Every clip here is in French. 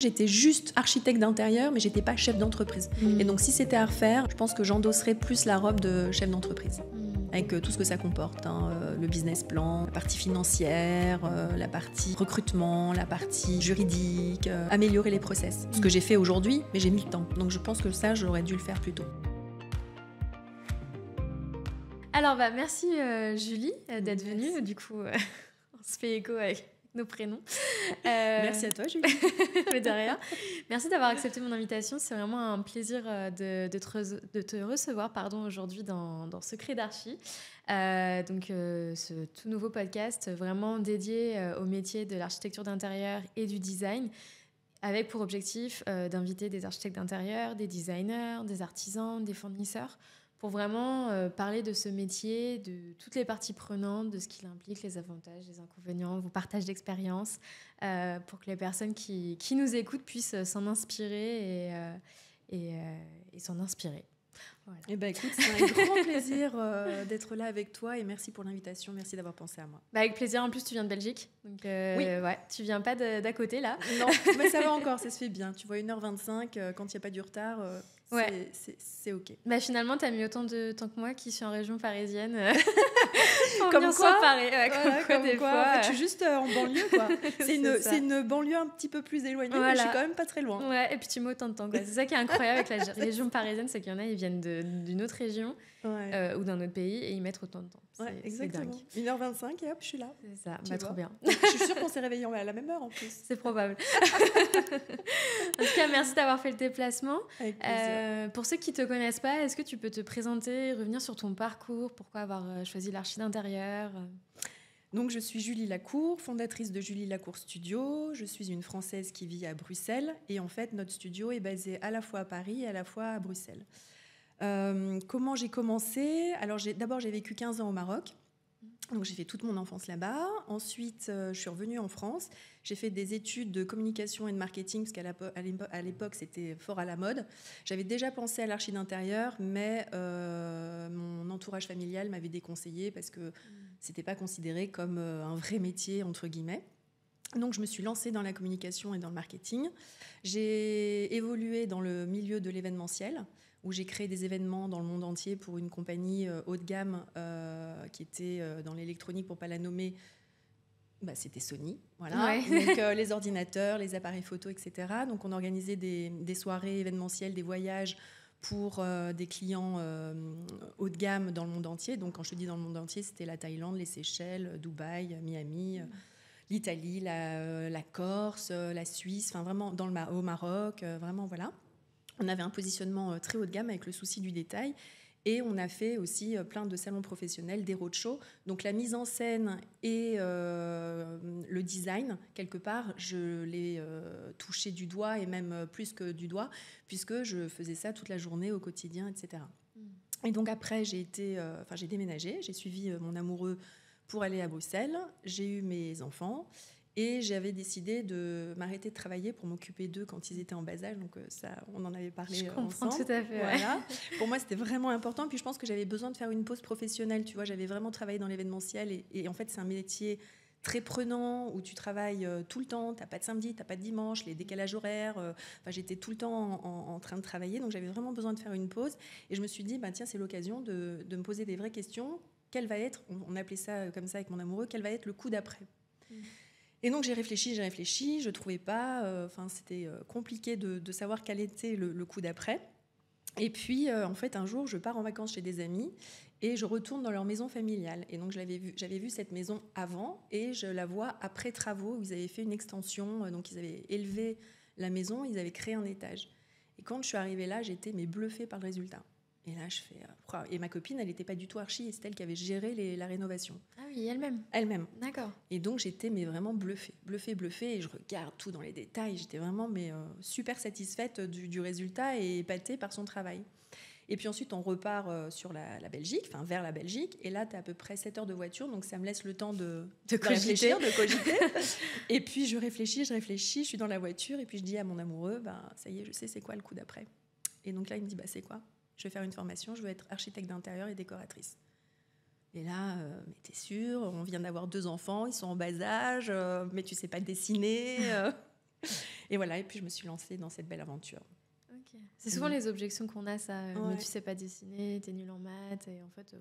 J'étais juste architecte d'intérieur, mais j'étais pas chef d'entreprise. Et donc si c'était à refaire, je pense que j'endosserais plus la robe de chef d'entreprise. Avec tout ce que ça comporte, le business plan, la partie financière, la partie recrutement, la partie juridique, améliorer les process. Ce que j'ai fait aujourd'hui, mais j'ai mis le temps. Donc je pense que ça, j'aurais dû le faire plus tôt. Alors merci Julie d'être venue. Du coup, on se fait écho avec nos prénoms. Merci à toi Julie. Mais de rien. Merci d'avoir accepté mon invitation. C'est vraiment un plaisir de te recevoir aujourd'hui dans Secret d'Archi. Ce tout nouveau podcast vraiment dédié au métier de l'architecture d'intérieur et du design, avec pour objectif d'inviter des architectes d'intérieur, des designers, des artisans, des fournisseurs, pour vraiment parler de ce métier, de toutes les parties prenantes, de ce qu'il implique, les avantages, les inconvénients, vos partages d'expérience, pour que les personnes qui nous écoutent puissent s'en inspirer et s'en inspirer. Voilà. Eh ben, écoute, c'est un grand plaisir d'être là avec toi et merci pour l'invitation, merci d'avoir pensé à moi. Avec plaisir, en plus tu viens de Belgique, donc oui. Ouais, tu viens pas d'à côté là. Non, mais ça va encore, ça se fait bien. Tu vois, 1h25, quand il n'y a pas du retard, ouais. c'est ok. Bah, finalement, tu as mis autant de temps que moi qui suis en région parisienne. Comme quoi, des fois. En fait, je suis juste en banlieue, quoi. C'est une banlieue un petit peu plus éloignée, mais je suis quand même pas très loin. Ouais, et puis tu mets autant de temps, quoi. C'est ça qui est incroyable avec la région parisienne, c'est qu'il y en a, ils viennent d'une autre région ou d'un autre pays et ils mettent autant de temps. Exactement. C'est dingue. 1h25 et hop, je suis là. C'est ça, trop bien. Je suis sûre qu'on s'est réveillés à la même heure en plus. C'est probable. En tout cas, merci d'avoir fait le déplacement. Avec plaisir. Pour ceux qui ne te connaissent pas, est-ce que tu peux te présenter, revenir sur ton parcours, pourquoi avoir choisi l'archi d'intérieur ? Donc, je suis Julie Lacour, fondatrice de Julie Lacour Studio. Je suis une Française qui vit à Bruxelles. Et en fait, notre studio est basé à la fois à Paris et à la fois à Bruxelles. Comment j'ai commencé ? Alors, d'abord, j'ai vécu 15 ans au Maroc. Donc, j'ai fait toute mon enfance là-bas. Ensuite, je suis revenue en France. J'ai fait des études de communication et de marketing, parce qu'à l'époque, c'était fort à la mode. J'avais déjà pensé à l'archi d'intérieur, mais mon entourage familial m'avait déconseillé parce que c'était pas considéré comme un vrai métier, entre guillemets. Donc, je me suis lancée dans la communication et dans le marketing. J'ai évolué dans le milieu de l'événementiel, où j'ai créé des événements dans le monde entier pour une compagnie haut de gamme qui était dans l'électronique, pour ne pas la nommer, c'était Sony. Voilà. Ouais. Donc, les ordinateurs, les appareils photo, etc. Donc, on organisait des soirées événementielles, des voyages pour des clients haut de gamme dans le monde entier. Donc, quand je te dis dans le monde entier, c'était la Thaïlande, les Seychelles, Dubaï, Miami, l'Italie, la Corse, la Suisse, enfin vraiment au Maroc, vraiment voilà. On avait un positionnement très haut de gamme avec le souci du détail et on a fait aussi plein de salons professionnels, des roadshows. Donc la mise en scène et le design, quelque part, je l'ai touché du doigt et même plus que du doigt puisque je faisais ça toute la journée au quotidien, etc. Et donc après, j'ai déménagé, j'ai suivi mon amoureux pour aller à Bruxelles, j'ai eu mes enfants. Et j'avais décidé de m'arrêter de travailler pour m'occuper d'eux quand ils étaient en bas âge. Donc ça, on en avait parlé ensemble. Je comprends tout à fait. Voilà. Pour moi, c'était vraiment important. Puis je pense que j'avais besoin de faire une pause professionnelle. Tu vois, j'avais vraiment travaillé dans l'événementiel. Et en fait, c'est un métier très prenant où tu travailles tout le temps. Tu n'as pas de samedi, tu n'as pas de dimanche, les décalages horaires. J'étais tout le temps en train de travailler. Donc j'avais vraiment besoin de faire une pause. Et je me suis dit, tiens, c'est l'occasion de me poser des vraies questions. Quel va être, on appelait ça comme ça avec mon amoureux, quel va être le coup d'après ? Et donc j'ai réfléchi, je ne trouvais pas, c'était compliqué de savoir quel était le coup d'après. Et puis en fait un jour je pars en vacances chez des amis et je retourne dans leur maison familiale. Et donc j'avais vu cette maison avant et je la vois après travaux où ils avaient fait une extension, donc ils avaient élevé la maison, ils avaient créé un étage. Et quand je suis arrivée là, j'étais bluffée par le résultat. Et là, je fais... Et ma copine, elle n'était pas du tout archi, et c'est elle qui avait géré la rénovation. Ah oui, elle-même. Elle-même. D'accord. Et donc, j'étais vraiment bluffée. Et je regarde tout dans les détails. J'étais vraiment super satisfaite du résultat et épatée par son travail. Et puis ensuite, on repart sur la Belgique, vers la Belgique. Et là, tu as à peu près 7 heures de voiture, donc ça me laisse le temps de réfléchir, de cogiter. Et puis, je réfléchis, je suis dans la voiture. Et puis, je dis à mon amoureux, ça y est, je sais c'est quoi le coup d'après. Et donc là, il me dit, c'est quoi ? Je vais faire une formation, je veux être architecte d'intérieur et décoratrice. Et là, mais t'es sûre, on vient d'avoir 2 enfants, ils sont en bas âge, mais tu sais pas dessiner. Et voilà, et puis je me suis lancée dans cette belle aventure. Okay. C'est souvent les objections qu'on a, ça. Mais tu sais pas dessiner, t'es nul en maths, et en fait...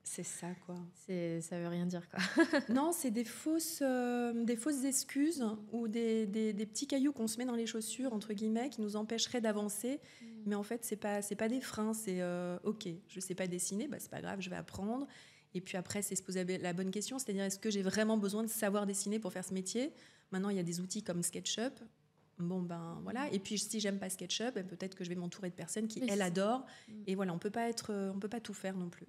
c'est ça, quoi. Ça veut rien dire, quoi. Non, c'est des fausses excuses ou des petits cailloux qu'on se met dans les chaussures, entre guillemets, qui nous empêcheraient d'avancer. Mais en fait, c'est pas des freins, c'est OK, je sais pas dessiner, c'est pas grave, je vais apprendre. Et puis après, c'est se poser la bonne question, c'est-à-dire est-ce que j'ai vraiment besoin de savoir dessiner pour faire ce métier ? Maintenant, il y a des outils comme SketchUp. Bon, voilà. Et puis, si j'aime pas SketchUp, peut-être que je vais m'entourer de personnes qui, elles, adorent. Et voilà, on peut pas tout faire non plus.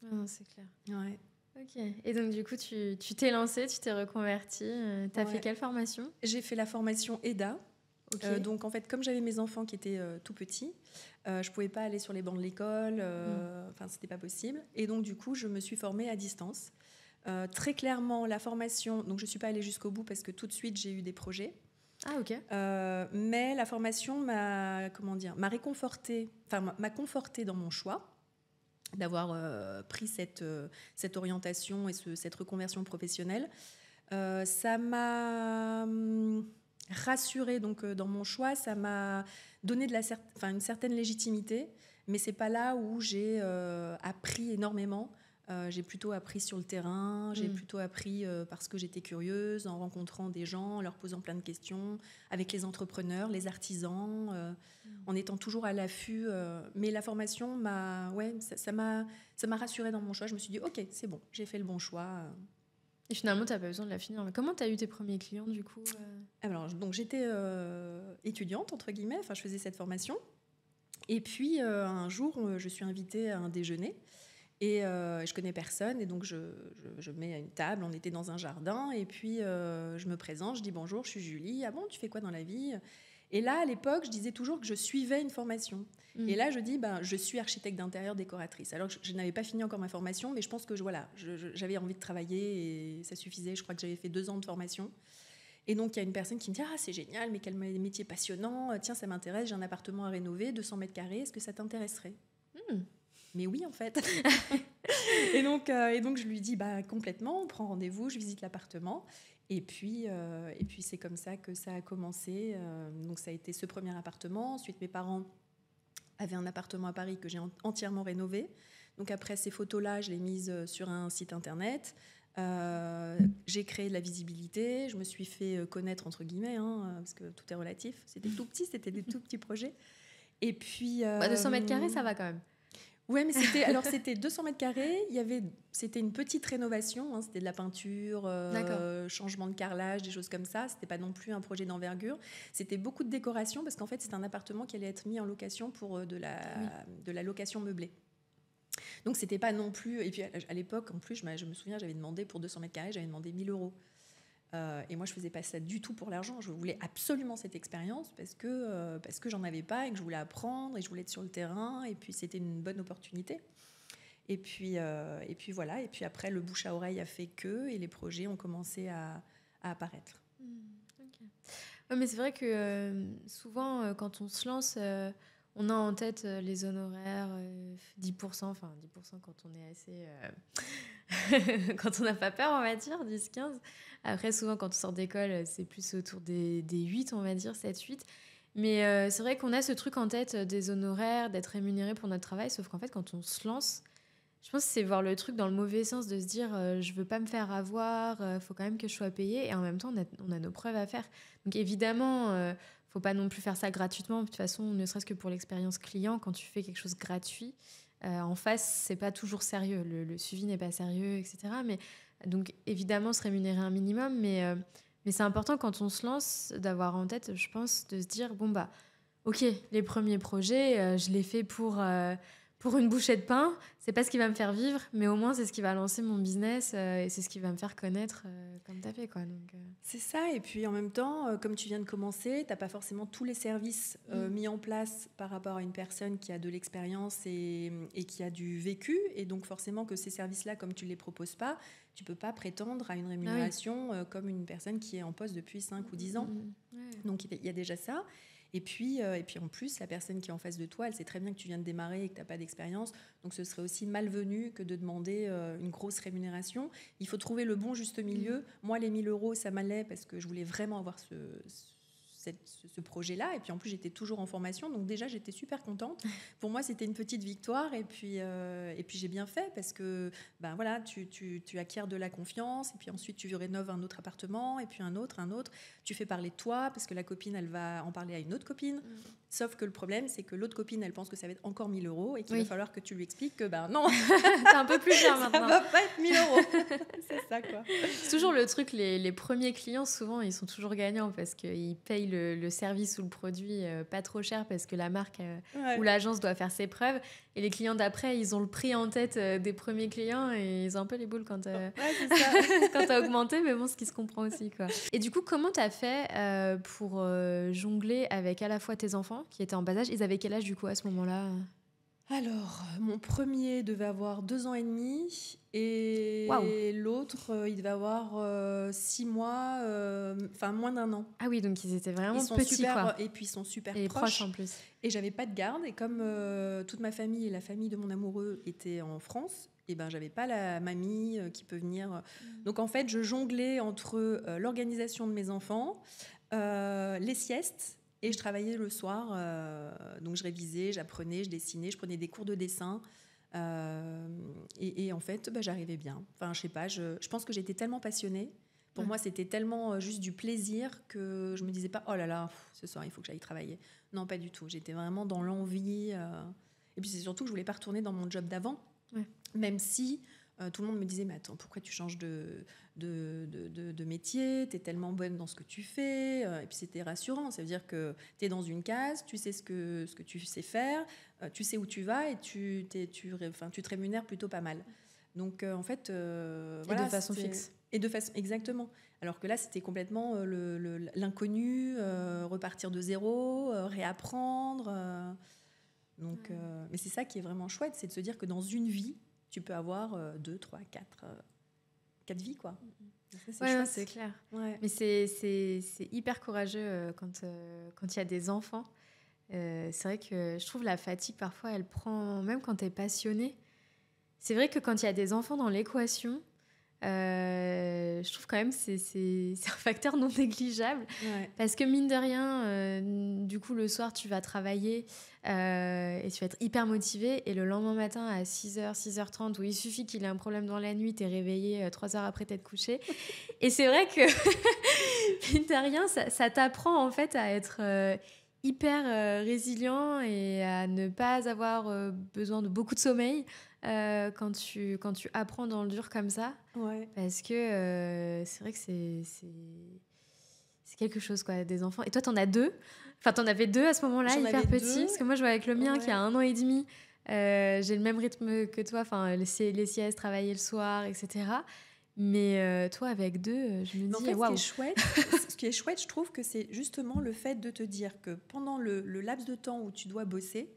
Non, c'est clair. Ouais. Ok. Et donc, du coup, tu t'es lancée, tu t'es reconvertie. Tu as fait quelle formation ? J'ai fait la formation EDA. Okay. Donc, en fait, comme j'avais mes enfants qui étaient tout petits, je pouvais pas aller sur les bancs de l'école. Enfin, c'était pas possible. Et donc, du coup, je me suis formée à distance. Très clairement, la formation... Donc, je suis pas allée jusqu'au bout parce que tout de suite, j'ai eu des projets. Ah, ok. Mais la formation m'a réconfortée, m'a confortée dans mon choix d'avoir pris cette orientation et cette reconversion professionnelle. Ça m'a rassurée donc, dans mon choix, ça m'a donné une certaine légitimité, mais c'est pas là où j'ai appris énormément. J'ai plutôt appris sur le terrain, j'ai plutôt appris parce que j'étais curieuse, en rencontrant des gens, en leur posant plein de questions, avec les entrepreneurs, les artisans, en étant toujours à l'affût. Mais la formation ça m'a rassurée dans mon choix. Je me suis dit, ok, c'est bon, j'ai fait le bon choix. Et finalement, tu n'as pas besoin de la finir. Mais comment tu as eu tes premiers clients, du coup Alors, donc, j'étais étudiante, entre guillemets, je faisais cette formation. Et puis, un jour, je suis invitée à un déjeuner. Et je connais personne, et donc je mets une table, on était dans un jardin, et puis je me présente, je dis bonjour, je suis Julie, ah bon, tu fais quoi dans la vie ? Et là, à l'époque, je disais toujours que je suivais une formation. Et là, je dis, je suis architecte d'intérieur, décoratrice. Alors que je n'avais pas fini encore ma formation, mais je pense que j'avais envie de travailler, et ça suffisait, je crois que j'avais fait 2 ans de formation. Et donc, il y a une personne qui me dit, ah, c'est génial, mais quel métier passionnant, tiens, ça m'intéresse, j'ai un appartement à rénover, 200 mètres carrés, est-ce que ça t'intéresserait ? Mais oui, en fait. et donc, je lui dis complètement, on prend rendez-vous, je visite l'appartement. Et puis c'est comme ça que ça a commencé. Donc, ça a été ce premier appartement. Ensuite, mes parents avaient un appartement à Paris que j'ai entièrement rénové. Donc, après ces photos-là, je les mises sur un site internet. J'ai créé de la visibilité. Je me suis fait connaître, entre guillemets, parce que tout est relatif. C'était tout petit, c'était des tout petits projets. Et puis... 200 mètres carrés, ça va quand même. Oui, mais c'était 200 mètres carrés. C'était une petite rénovation. C'était de la peinture, changement de carrelage, des choses comme ça. C'était pas non plus un projet d'envergure. C'était beaucoup de décoration parce qu'en fait, c'est un appartement qui allait être mis en location pour de la location meublée. Donc, c'était pas non plus... Et puis, à l'époque, en plus, je me souviens, j'avais demandé pour 200 mètres carrés, j'avais demandé 1 000 €. Et moi, je faisais pas ça du tout pour l'argent. Je voulais absolument cette expérience parce que j'en avais pas et que je voulais apprendre et je voulais être sur le terrain. Et puis, c'était une bonne opportunité. Et puis voilà. Et puis après, le bouche à oreille a fait et les projets ont commencé à apparaître. Okay. Ouais, mais c'est vrai que souvent, quand on se lance... on a en tête les honoraires, 10%, enfin 10% quand on est assez... quand on n'a pas peur, on va dire, 10-15. Après, souvent, quand on sort d'école, c'est plus autour des 8, on va dire, 7-8. Mais c'est vrai qu'on a ce truc en tête des honoraires, d'être rémunéré pour notre travail, sauf qu'en fait, quand on se lance, je pense que c'est voir le truc dans le mauvais sens, de se dire je veux pas me faire avoir, faut quand même que je sois payée. Et en même temps, on a nos preuves à faire. Donc évidemment... faut pas non plus faire ça gratuitement. De toute façon, ne serait-ce que pour l'expérience client, quand tu fais quelque chose gratuit, en face, c'est pas toujours sérieux. Le suivi n'est pas sérieux, etc. Mais, donc, évidemment, se rémunérer un minimum. Mais c'est important, quand on se lance, d'avoir en tête, je pense, de se dire, ok, les premiers projets, je les fais pour une bouchée de pain. C'est pas ce qui va me faire vivre, mais au moins, c'est ce qui va lancer mon business et c'est ce qui va me faire connaître comme t'as fait, quoi. Donc, C'est ça, et puis en même temps, comme tu viens de commencer, t'as pas forcément tous les services mis en place par rapport à une personne qui a de l'expérience et qui a du vécu, et donc forcément que ces services-là, comme tu les proposes pas, tu peux pas prétendre à une rémunération comme une personne qui est en poste depuis 5 ou 10 ans. Donc il y a déjà ça. Et puis en plus, la personne qui est en face de toi, elle sait très bien que tu viens de démarrer et que tu n'as pas d'expérience. Donc ce serait aussi malvenu que de demander une grosse rémunération. Il faut trouver le bon juste milieu. Moi, les 1 000 €, ça m'allait parce que je voulais vraiment avoir ce projet-là. Et puis en plus, j'étais toujours en formation. Donc déjà, j'étais super contente. Pour moi, c'était une petite victoire. Et puis j'ai bien fait parce que voilà, tu acquiers de la confiance. Et puis ensuite, tu rénoves un autre appartement. Et puis un autre. Tu fais parler de toi parce que la copine, elle va en parler à une autre copine. Sauf que le problème, c'est que l'autre copine, elle pense que ça va être encore 1 000 € et qu'il va falloir que tu lui expliques que non, c'est un peu plus cher maintenant. Ça va pas être 1 000 €. C'est ça, quoi. C'est toujours le truc, les premiers clients, souvent, ils sont toujours gagnants parce qu'ils payent le service ou le produit pas trop cher parce que la marque ou l'agence doit faire ses preuves. Et les clients d'après, ils ont le prix en tête des premiers clients et ils ont un peu les boules quand c'est ça. quand t'as augmenté, mais bon, ce qui se comprend aussi, quoi. Et du coup, comment t'as fait pour jongler avec à la fois tes enfants qui étaient en bas âge? Ils avaient quel âge, du coup, à ce moment-là? Alors, mon premier devait avoir 2 ans et demi et l'autre, il devait avoir 6 mois, moins d'1 an. Ah oui, donc ils étaient vraiment petits, quoi. Et puis ils sont super proches en plus. Et j'avais pas de garde. Et comme toute ma famille et la famille de mon amoureux étaient en France, et j'avais pas la mamie qui peut venir. Donc en fait, je jonglais entre l'organisation de mes enfants, les siestes. Et je travaillais le soir, donc je révisais, j'apprenais, je dessinais, je prenais des cours de dessin. Et en fait, j'arrivais bien. Enfin, je sais pas, je pense que j'étais tellement passionnée. Pour moi, c'était tellement juste du plaisir que je me disais pas, oh là là, ce soir, il faut que j'aille travailler. Non, pas du tout. J'étais vraiment dans l'envie. Et puis c'est surtout que je voulais pas retourner dans mon job d'avant. Même si tout le monde me disait, mais attends, pourquoi tu changes de métier, tu es tellement bonne dans ce que tu fais. Et puis c'était rassurant, ça veut dire que tu es dans une case, tu sais ce que tu sais faire, tu sais où tu vas et tu te rémunères plutôt pas mal. Donc en fait... et de façon fixe. Exactement. Alors que là, c'était complètement l'inconnu, repartir de zéro, réapprendre. Mais c'est ça qui est vraiment chouette, c'est de se dire que dans une vie, tu peux avoir 2, 3, 4 vies, quoi. Ça, c'est clair. Ouais. Mais c'est hyper courageux quand il y a des enfants. C'est vrai que je trouve la fatigue, parfois, elle prend... Même quand tu es passionné. C'est vrai que quand il y a des enfants dans l'équation, je trouve quand même que c'est un facteur non négligeable. Parce que mine de rien, du coup, le soir, tu vas travailler et tu vas être hyper motivé. Et le lendemain matin, à 6h, 6h30, où il suffit qu'il ait un problème dans la nuit, t'es réveillé 3 heures après t'être couché. Et c'est vrai que, mine de rien, ça t'apprend en fait à être hyper résilient et à ne pas avoir besoin de beaucoup de sommeil. Quand tu apprends dans le dur comme ça, parce que c'est vrai que c'est quelque chose, quoi, des enfants. Et toi, t'en as 2. Enfin, t'en avais 2 à ce moment-là, hyper petits. Parce que moi, je vois avec le mien qui a 1 an et demi. J'ai le même rythme que toi, enfin, les siestes, travailler le soir, etc. Mais toi, avec 2, je me dis, waouh. Ce qui est chouette, je trouve que c'est justement le fait de te dire que pendant le laps de temps où tu dois bosser,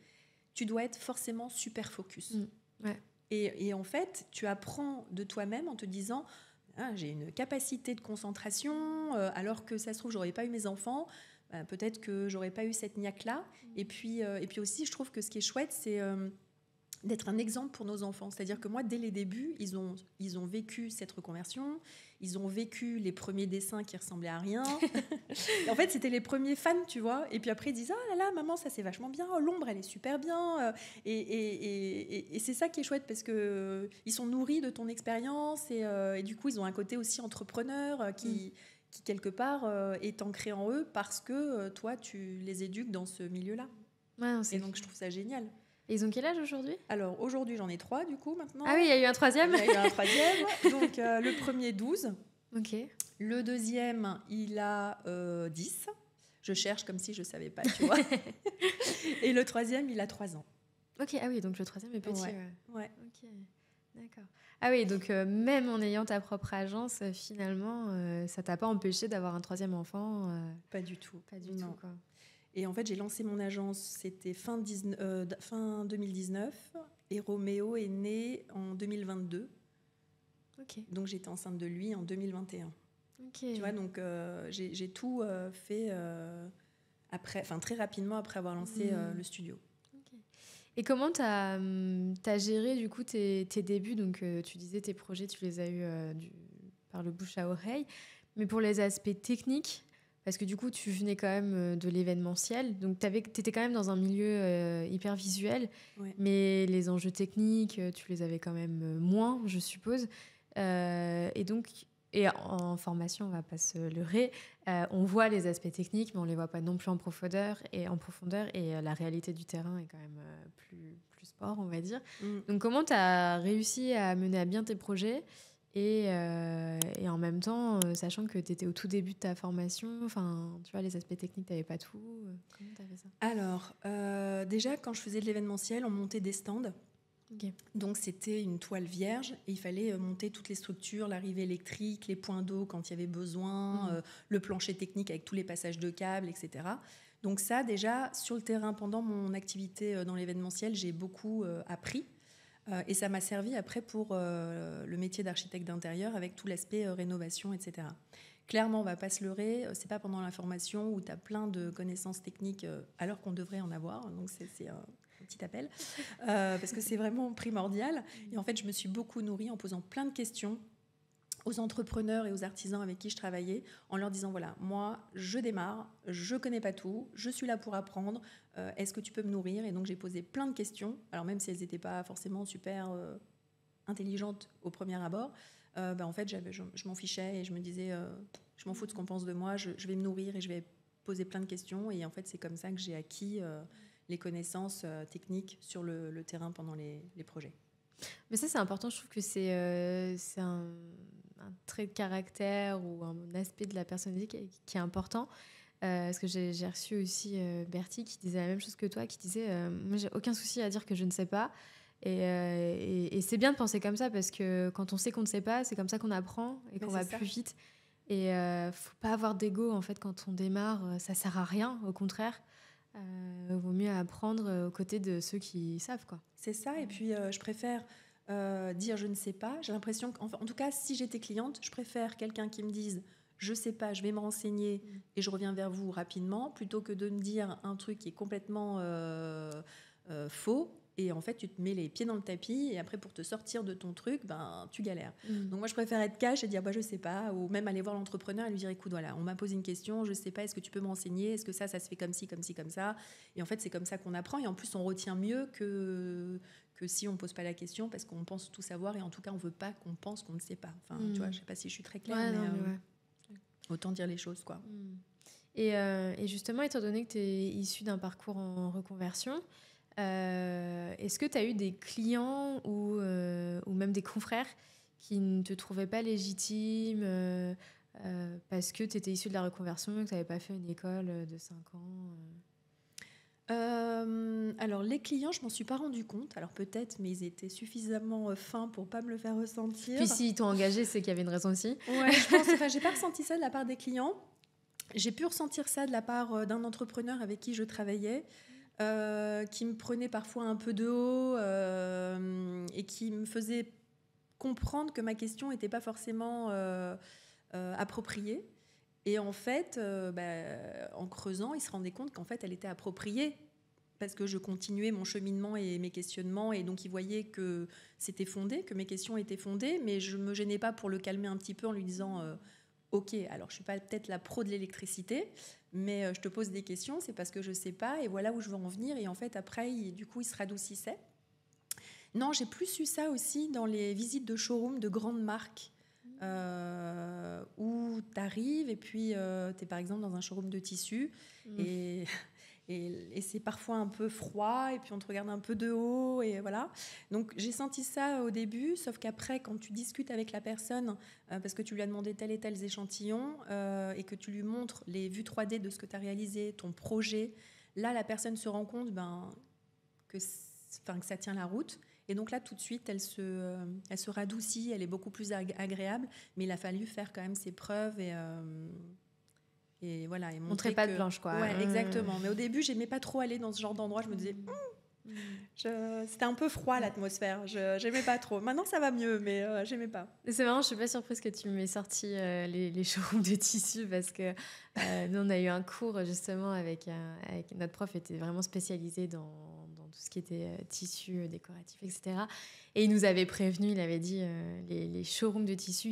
tu dois être forcément super focus. Et en fait, tu apprends de toi-même en te disant j'ai une capacité de concentration, alors que ça se trouve, j'aurais pas eu mes enfants, peut-être que j'aurais pas eu cette niaque-là. Et puis aussi, je trouve que ce qui est chouette, c'est d'être un exemple pour nos enfants. C'est-à-dire que moi, dès les débuts, ils ont vécu cette reconversion, ils ont vécu les premiers dessins qui ressemblaient à rien. En fait, c'était les premiers fans, tu vois. Et puis après, ils disent « Ah là là, maman, ça c'est vachement bien. Oh, l'ombre, elle est super bien. » Et c'est ça qui est chouette parce qu'ils sont nourris de ton expérience et du coup, ils ont un côté aussi entrepreneur qui quelque part, est ancré en eux parce que toi, tu les éduques dans ce milieu-là. Et donc, je trouve ça génial. Et ils ont quel âge aujourd'hui ? Alors, aujourd'hui, j'en ai 3, du coup, maintenant. Ah oui, il y a eu un 3e. Il y a eu un 3e. Donc, le premier, 12. Ok. Le deuxième, il a 10. Je cherche comme si je ne savais pas, tu vois. Et le 3e, il a 3 ans. Ok, ah oui, donc le 3e est petit. Ouais. Ok, d'accord. Ah oui, donc même en ayant ta propre agence, finalement, ça t'a pas empêché d'avoir un 3e enfant Pas du tout. Pas du tout, quoi. Et en fait, j'ai lancé mon agence, c'était fin 2019, et Roméo est né en 2022. Ok. Donc, j'étais enceinte de lui en 2021. Ok. Tu vois, donc j'ai tout fait après, très rapidement après avoir lancé le studio. Okay. Et comment t'as géré du coup tes débuts ? Donc, tu disais tes projets, tu les as eus par le bouche à oreille. Mais pour les aspects techniques, parce que du coup, tu venais quand même de l'événementiel, donc tu étais quand même dans un milieu hyper visuel, Ouais. mais les enjeux techniques, tu les avais quand même moins, je suppose. Et donc, en formation, on va pas se leurrer, on voit les aspects techniques, mais on les voit pas non plus en profondeur, et la réalité du terrain est quand même plus sport, on va dire. Donc, comment tu as réussi à mener à bien tes projets et en même temps, sachant que tu étais au tout début de ta formation, enfin, tu vois, les aspects techniques, tu n'avais pas tout. Comment tu as fait ça ? Alors, déjà, quand je faisais de l'événementiel, on montait des stands. Okay. Donc, c'était une toile vierge et il fallait monter toutes les structures, l'arrivée électrique, les points d'eau quand il y avait besoin, le plancher technique avec tous les passages de câbles, etc. Donc ça, déjà, sur le terrain, pendant mon activité dans l'événementiel, j'ai beaucoup appris. Et ça m'a servi après pour le métier d'architecte d'intérieur avec tout l'aspect rénovation, etc. Clairement, on ne va pas se leurrer, ce n'est pas pendant la formation où tu as plein de connaissances techniques alors qu'on devrait en avoir. Donc c'est un petit appel, parce que c'est vraiment primordial. Et en fait, je me suis beaucoup nourrie en posant plein de questions aux entrepreneurs et aux artisans avec qui je travaillais, en leur disant, voilà, moi, je démarre, je ne connais pas tout, je suis là pour apprendre, est-ce que tu peux me nourrir ? Et donc, j'ai posé plein de questions, alors même si elles n'étaient pas forcément super intelligentes au premier abord, en fait, je m'en fichais et je me disais, je m'en fous de ce qu'on pense de moi, je vais me nourrir et je vais poser plein de questions. Et en fait, c'est comme ça que j'ai acquis les connaissances techniques sur le terrain pendant les projets. Mais ça, c'est important. Je trouve que c'est un trait de caractère ou un aspect de la personnalité qui est important. Parce que j'ai reçu aussi Bertie qui disait la même chose que toi, qui disait moi, j'ai aucun souci à dire que je ne sais pas. Et c'est bien de penser comme ça parce que quand on sait qu'on ne sait pas, c'est comme ça qu'on apprend et qu'on va plus vite. Et faut pas avoir d'ego en fait quand on démarre. Ça sert à rien, au contraire. Vaut mieux apprendre aux côtés de ceux qui savent, quoi. C'est ça. Et puis je préfère dire je ne sais pas. J'ai l'impression qu'en tout cas, si j'étais cliente, je préfère quelqu'un qui me dise je sais pas, je vais me renseigner et je reviens vers vous rapidement, plutôt que de me dire un truc qui est complètement faux. Et en fait, tu te mets les pieds dans le tapis et après, pour te sortir de ton truc, tu galères. Donc moi, je préfère être cash et dire je sais pas, ou même aller voir l'entrepreneur et lui dire écoute, voilà, on m'a posé une question, je sais pas, est-ce que tu peux me renseigner ? Est-ce que ça se fait comme ci, comme ci, comme ça ? Et en fait, c'est comme ça qu'on apprend. Et en plus, on retient mieux que si on ne pose pas la question, parce qu'on pense tout savoir et en tout cas, on ne veut pas qu'on pense qu'on ne sait pas. Enfin, tu vois, je ne sais pas si je suis très claire, mais autant dire les choses, quoi. Et justement, étant donné que tu es issue d'un parcours en reconversion, est-ce que tu as eu des clients ou même des confrères qui ne te trouvaient pas légitime parce que tu étais issue de la reconversion et que tu n'avais pas fait une école de 5 ans Alors, les clients, je m'en suis pas rendu compte. Alors, peut-être, mais ils étaient suffisamment fins pour pas me le faire ressentir. Puis, s'ils t'ont engagé, c'est qu'il y avait une raison aussi. Ouais, je pense. Enfin, j'ai pas ressenti ça de la part des clients. J'ai pu ressentir ça de la part d'un entrepreneur avec qui je travaillais, qui me prenait parfois un peu de haut et qui me faisait comprendre que ma question n'était pas forcément appropriée. Et en fait, en creusant, il se rendait compte qu'en fait, elle était appropriée parce que je continuais mon cheminement et mes questionnements. Et donc, il voyait que c'était fondé, que mes questions étaient fondées, mais je ne me gênais pas pour le calmer un petit peu en lui disant ok, alors je ne suis pas peut-être la pro de l'électricité, mais je te pose des questions, c'est parce que je ne sais pas et voilà où je veux en venir. Et en fait, après, du coup, il se radoucissait. Non, j'ai plus eu ça aussi dans les visites de showroom de grandes marques. Où tu arrives et puis tu es par exemple dans un showroom de tissus et c'est parfois un peu froid et puis on te regarde un peu de haut et voilà. Donc j'ai senti ça au début, sauf qu'après quand tu discutes avec la personne parce que tu lui as demandé tel et tel échantillon et que tu lui montres les vues 3D de ce que tu as réalisé, ton projet, là la personne se rend compte que ça tient la route. Et donc là, tout de suite, elle se radoucit, elle est beaucoup plus agréable, mais il a fallu faire quand même ses preuves et voilà. Et montrer pas de blanche, quoi. Ouais, exactement. Mais au début, j'aimais pas trop aller dans ce genre d'endroit. Je me disais, c'était un peu froid l'atmosphère. J'aimais pas trop. Maintenant, ça va mieux, mais j'aimais pas. C'est marrant, je suis pas surprise que tu m'aies sorti les showrooms de tissus parce que nous, on a eu un cours justement avec notre prof, était vraiment spécialisé dans tout ce qui était tissus décoratifs, etc. Et il nous avait prévenu, il avait dit les showrooms de tissus,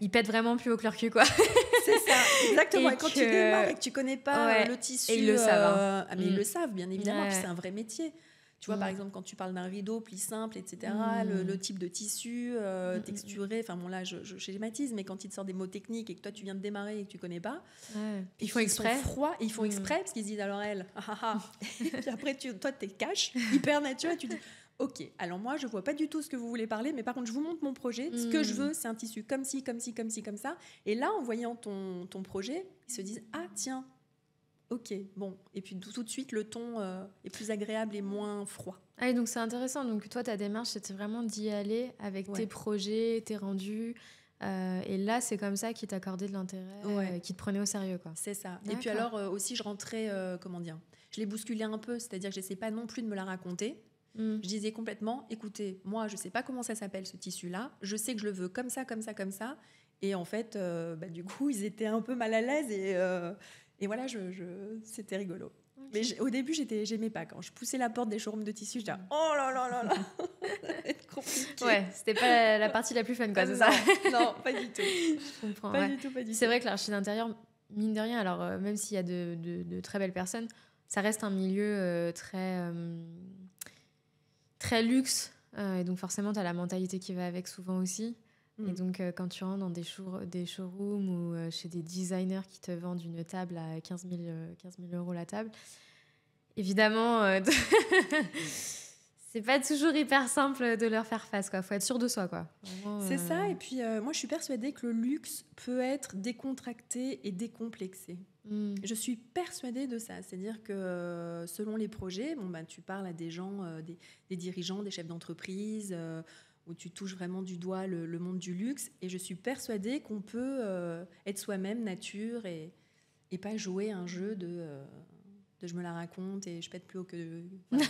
ils pètent vraiment plus au chlore-cul, quoi. C'est ça, exactement. Et Et quand que- tu démarres et que tu connais pas Ouais. le tissu, Et ils le savent, hein. mais ils le savent, bien évidemment, Ouais. puis c'est un vrai métier. Tu vois, par exemple, quand tu parles d'un rideau, pli simple, etc., le type de tissu, texturé, enfin bon, là, je schématise, mais quand ils te sortent des mots techniques et que toi, tu viens de démarrer et que tu connais pas, Ouais. et Ils font qu'ils exprès. sont froids, et ils font exprès, parce qu'ils se disent, alors elle, et puis après, toi, t'es cash, hyper naturel, tu dis, ok, alors moi, je vois pas du tout ce que vous voulez parler, mais par contre, je vous montre mon projet, ce que je veux, c'est un tissu comme ci, comme ci, comme ci, comme ça, et là, en voyant ton projet, ils se disent, ah tiens, ok, bon, et puis tout de suite, le ton est plus agréable et moins froid. Ah, et donc c'est intéressant. Donc toi, ta démarche, c'était vraiment d'y aller avec tes projets, tes rendus. Et là, c'est comme ça qu'ils t'accordaient de l'intérêt, qu'ils te prenaient au sérieux, quoi. C'est ça. D'accord. Et puis alors, aussi, je rentrais, comment dire, je l'ai bousculé un peu, c'est-à-dire que j'essaie pas non plus de me la raconter. Je disais complètement, écoutez, moi, je sais pas comment ça s'appelle ce tissu-là, je sais que je le veux comme ça, comme ça, comme ça. Et en fait, du coup, ils étaient un peu mal à l'aise et voilà, c'était rigolo. Okay. Mais au début, j'aimais pas. Quand je poussais la porte des showrooms de tissus, je disais oh là là là là, ça va être compliqué. Ouais, c'était pas la partie la plus fun, quoi, c'est ça? Non, pas du tout. Je comprends. Pas du tout. C'est vrai que l'archi d'intérieur, mine de rien, alors même s'il y a de très belles personnes, ça reste un milieu très luxe. Et donc forcément, tu as la mentalité qui va avec souvent aussi. Et donc, quand tu rentres dans des showrooms ou chez des designers qui te vendent une table à 15 000 euros la table, évidemment, c'est pas toujours hyper simple de leur faire face, quoi. Faut être sûr de soi, quoi. Vraiment, c'est ça. Et puis, moi, je suis persuadée que le luxe peut être décontracté et décomplexé. Je suis persuadée de ça. C'est-à-dire que selon les projets, tu parles à des gens, des dirigeants, des chefs d'entreprise, où tu touches vraiment du doigt le monde du luxe. Et je suis persuadée qu'on peut être soi-même, nature, et pas jouer un jeu de je me la raconte et je pète plus haut que... Voilà.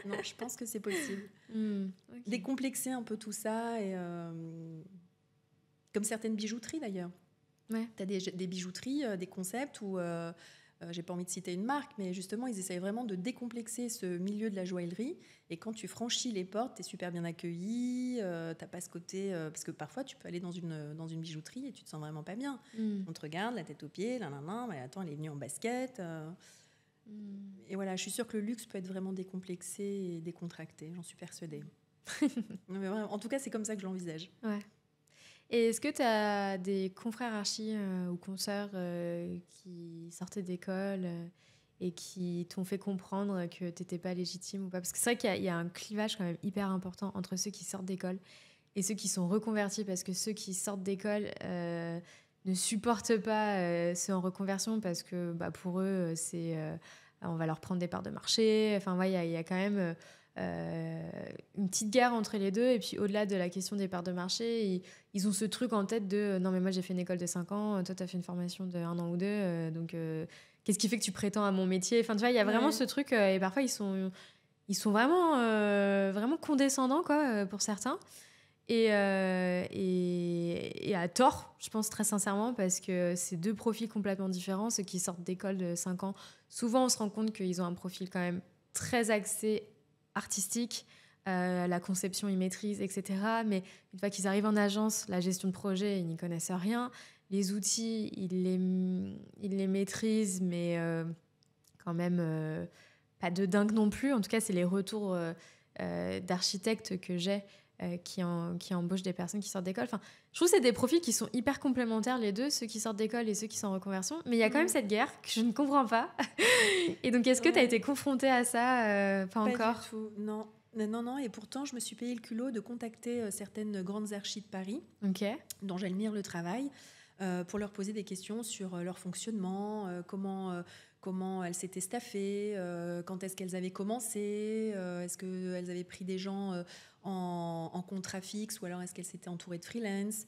Non, je pense que c'est possible. Okay. Décomplexer un peu tout ça, et comme certaines bijouteries d'ailleurs. Ouais. Tu as des bijouteries, des concepts où... j'ai pas envie de citer une marque, mais justement, ils essayent vraiment de décomplexer ce milieu de la joaillerie. Et quand tu franchis les portes, tu es super bien accueilli. T'as pas ce côté... parce que parfois, tu peux aller dans une bijouterie et tu te sens vraiment pas bien. On te regarde, la tête aux pieds, mais attends, elle est venue en basket. Et voilà, je suis sûre que le luxe peut être vraiment décomplexé et décontracté. J'en suis persuadée. Mais vraiment, en tout cas, c'est comme ça que je l'envisage. Ouais. Et est-ce que tu as des confrères archi ou consoeurs qui sortaient d'école et qui t'ont fait comprendre que tu n'étais pas légitime ou pas? Parce que c'est vrai qu'il y a un clivage quand même hyper important entre ceux qui sortent d'école et ceux qui sont reconvertis, parce que ceux qui sortent d'école ne supportent pas ceux en reconversion, parce que pour eux, on va leur prendre des parts de marché. Enfin, il y a quand même... une petite guerre entre les deux. Et puis au-delà de la question des parts de marché, ils ont ce truc en tête de non mais moi j'ai fait une école de 5 ans, toi t'as fait une formation de 1 an ou 2, donc qu'est-ce qui fait que tu prétends à mon métier? Enfin tu vois, il y a vraiment ce truc, et parfois ils sont vraiment condescendants, quoi, pour certains, et à tort, je pense, très sincèrement, parce que c'est deux profils complètement différents. Ceux qui sortent d'école de 5 ans, souvent on se rend compte qu'ils ont un profil quand même très axé artistique, la conception ils maîtrisent, etc. Mais une fois qu'ils arrivent en agence, la gestion de projet, ils n'y connaissent rien. Les outils, ils les maîtrisent, mais quand même pas de dingue non plus. En tout cas, c'est les retours d'architectes que j'ai qui embauchent des personnes qui sortent d'école. Enfin, je trouve que c'est des profils qui sont hyper complémentaires, les deux, ceux qui sortent d'école et ceux qui sont en reconversion. Mais il y a quand même cette guerre que je ne comprends pas. Et donc, est-ce que tu as été confrontée à ça? Pas encore. Du tout, non. Non. Et pourtant, je me suis payé le culot de contacter certaines grandes archis de Paris, dont j'admire le travail, pour leur poser des questions sur leur fonctionnement, comment elles s'étaient staffées, quand est-ce qu'elles avaient commencé, est-ce qu'elles avaient pris des gens en contrat fixe, ou alors est-ce qu'elles s'étaient entourées de freelance,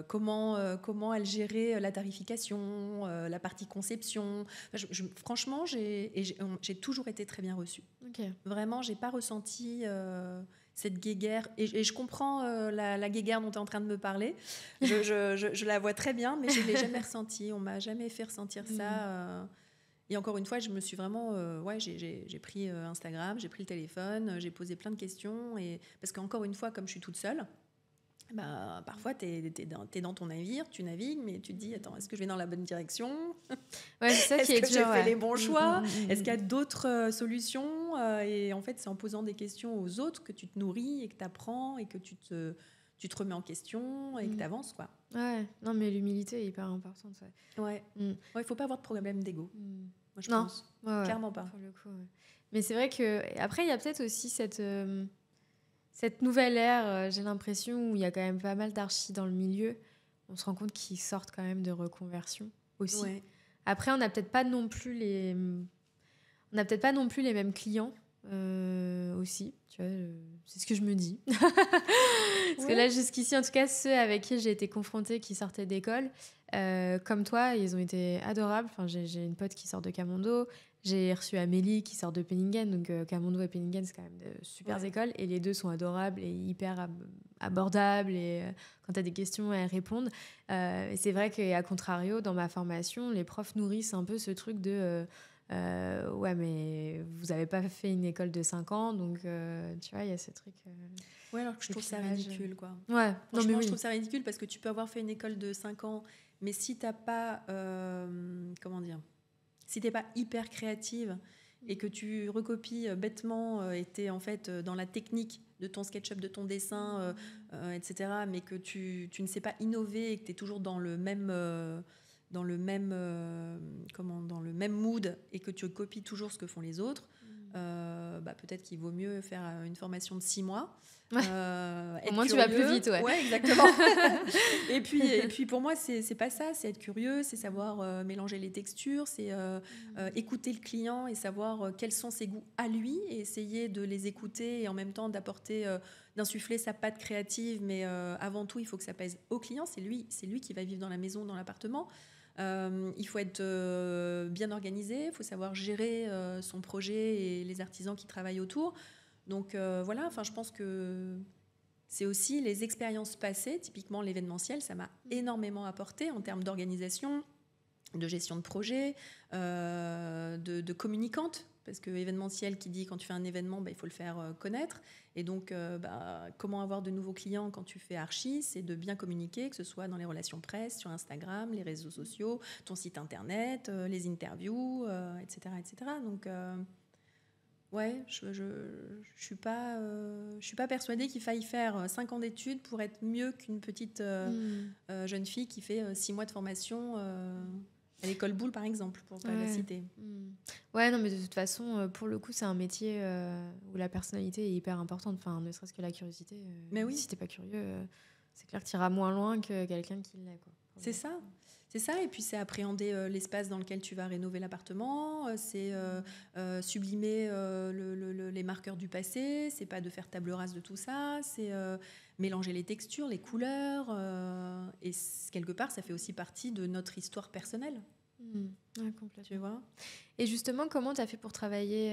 comment elles géraient la tarification, la partie conception. Franchement, j'ai toujours été très bien reçue. Vraiment, j'ai pas ressenti cette guéguerre, et je comprends la guéguerre dont tu es en train de me parler. Je la vois très bien, mais je ne l'ai jamais ressentie. On m'a jamais fait ressentir ça. Et encore une fois, je me suis vraiment... j'ai pris Instagram, j'ai pris le téléphone, j'ai posé plein de questions. Parce qu'encore une fois, comme je suis toute seule, Bah, parfois, tu es dans ton navire, tu navigues, mais tu te dis, attends, est-ce que je vais dans la bonne direction? Ouais, c'est ça qui Est-ce est que j'ai dur, fait ouais. les bons choix? Est-ce qu'il y a Mm. d'autres solutions? Et en fait, c'est en posant des questions aux autres que tu te nourris et que tu apprends et que tu te remets en question et que tu avances, quoi. Ouais, non, mais l'humilité est hyper importante. Ouais. Ouais. Ouais, il faut pas avoir de problème d'ego. Moi, je Non, pense. ouais, Clairement pas. pour le coup, ouais. Mais c'est vrai que après, il y a peut-être aussi cette nouvelle ère, j'ai l'impression, où il y a quand même pas mal d'archis dans le milieu. On se rend compte qu'ils sortent quand même de reconversion aussi. Ouais. Après, on n'a peut-être pas non plus les mêmes clients aussi. Tu vois, c'est ce que je me dis. Parce que là, jusqu'ici, en tout cas, ceux avec qui j'ai été confrontée, qui sortaient d'école, comme toi, ils ont été adorables. Enfin, j'ai une pote qui sort de Camondo. J'ai reçu Amélie qui sort de Penningen. Donc, Camondo et Penningen, c'est quand même de super écoles. Et les deux sont adorables et hyper abordables. Et quand tu as des questions, elles répondent. Et c'est vrai qu'à contrario, dans ma formation, les profs nourrissent un peu ce truc de... ouais, mais vous n'avez pas fait une école de 5 ans, donc tu vois, il y a ce truc. Ouais, alors que je trouve ça ridicule, quoi. Ouais, non, mais oui. Je trouve ça ridicule parce que tu peux avoir fait une école de 5 ans, mais si t'as pas, comment dire, si t'es pas hyper créative et que tu recopies bêtement et t'es en fait dans la technique de ton SketchUp, de ton dessin, etc., mais que tu ne sais pas innover et que t'es toujours dans le même dans le même mood et que tu copies toujours ce que font les autres, bah, peut-être qu'il vaut mieux faire une formation de 6 mois. Au moins, curieux. tu vas plus vite, ouais. Ouais, exactement. et puis pour moi, c'est pas ça, c'est être curieux, c'est savoir mélanger les textures, c'est écouter le client et savoir quels sont ses goûts à lui et essayer de les écouter et en même temps d'insuffler sa patte créative. Mais avant tout, il faut que ça pèse au client. C'est lui qui va vivre dans la maison, dans l'appartement. Il faut être bien organisé, il faut savoir gérer son projet et les artisans qui travaillent autour. Donc voilà, je pense que c'est aussi les expériences passées, typiquement l'événementiel, ça m'a énormément apporté en termes d'organisation, de gestion de projet, de communicante, parce que événementiel qui dit quand tu fais un événement, il faut le faire connaître. Et donc, comment avoir de nouveaux clients quand tu fais archi, c'est de bien communiquer, que ce soit dans les relations presse, sur Instagram, les réseaux sociaux, ton site internet, les interviews, etc., etc. Donc, ouais, je suis pas persuadée qu'il faille faire 5 ans d'études pour être mieux qu'une petite jeune fille qui fait 6 mois de formation à l'école Boulle, par exemple, pour pas la citer. Ouais, non, mais de toute façon, pour le coup, c'est un métier où la personnalité est hyper importante. Enfin, ne serait-ce que la curiosité. Mais oui. Si t'es pas curieux, c'est clair que tu iras moins loin que quelqu'un qui l'est, quoi. C'est ça. C'est ça, et puis c'est appréhender l'espace dans lequel tu vas rénover l'appartement, c'est sublimer les marqueurs du passé, c'est pas de faire table rase de tout ça, c'est mélanger les textures, les couleurs, et quelque part ça fait aussi partie de notre histoire personnelle. Ouais, complètement. Tu vois. Et justement, comment tu as fait pour travailler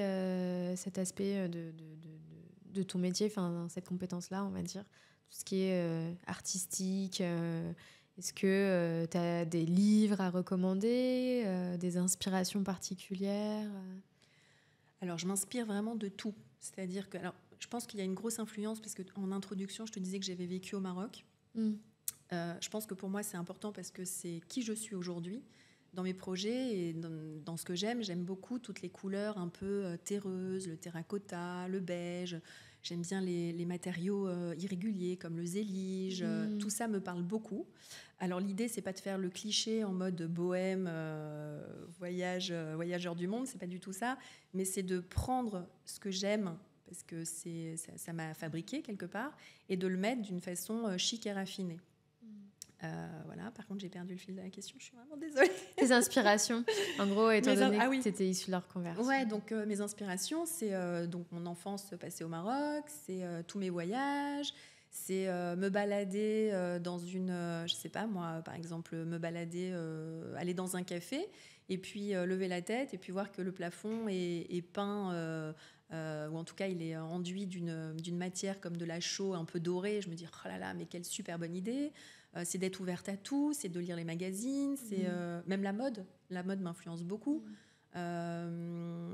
cet aspect de ton métier, enfin cette compétence-là, on va dire, tout ce qui est artistique est-ce que tu as des livres à recommander, des inspirations particulières Alors, je m'inspire vraiment de tout. C'est-à-dire que, alors, je pense qu'il y a une grosse influence, parce qu'en introduction, je te disais que j'avais vécu au Maroc. Je pense que pour moi, c'est important parce que c'est qui je suis aujourd'hui. Dans mes projets et dans ce que j'aime beaucoup toutes les couleurs un peu terreuses, le terracotta, le beige. J'aime bien les matériaux irréguliers comme le zélige. Tout ça me parle beaucoup. Alors l'idée, c'est pas de faire le cliché en mode bohème, voyageur du monde, c'est pas du tout ça. Mais c'est de prendre ce que j'aime, parce que ça m'a fabriqué quelque part, et de le mettre d'une façon chic et raffinée. Voilà. Par contre, j'ai perdu le fil de la question. Je suis vraiment désolée. Tes inspirations, en gros, étant donné que tu étais issue de leur conversion. Ouais, donc mes inspirations, c'est donc mon enfance passée au Maroc, c'est tous mes voyages, c'est me balader dans une, je sais pas moi, par exemple, me balader, aller dans un café et puis lever la tête et puis voir que le plafond est peint. Ou en tout cas, il est enduit d'une matière comme de la chaux un peu dorée. Je me dis, oh là là, mais quelle super bonne idée. C'est d'être ouverte à tout, c'est de lire les magazines, c'est même la mode. La mode m'influence beaucoup. Enfin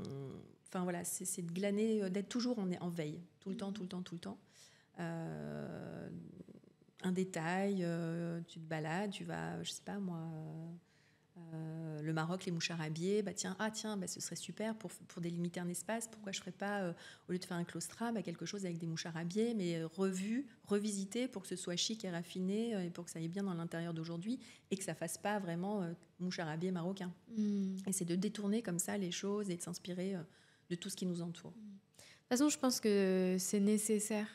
voilà, c'est de glaner, d'être toujours en veille, tout le temps. un détail, tu te balades, tu vas, je sais pas moi, le Maroc, les moucharabbiers, tiens, ce serait super pour délimiter un espace. Pourquoi je ferais pas, au lieu de faire un claustra, quelque chose avec des moucharabbiers, mais revisité pour que ce soit chic et raffiné et pour que ça aille bien dans l'intérieur d'aujourd'hui et que ça fasse pas vraiment moucharabbier marocain. Et c'est de détourner comme ça les choses et de s'inspirer de tout ce qui nous entoure. De toute façon, je pense que c'est nécessaire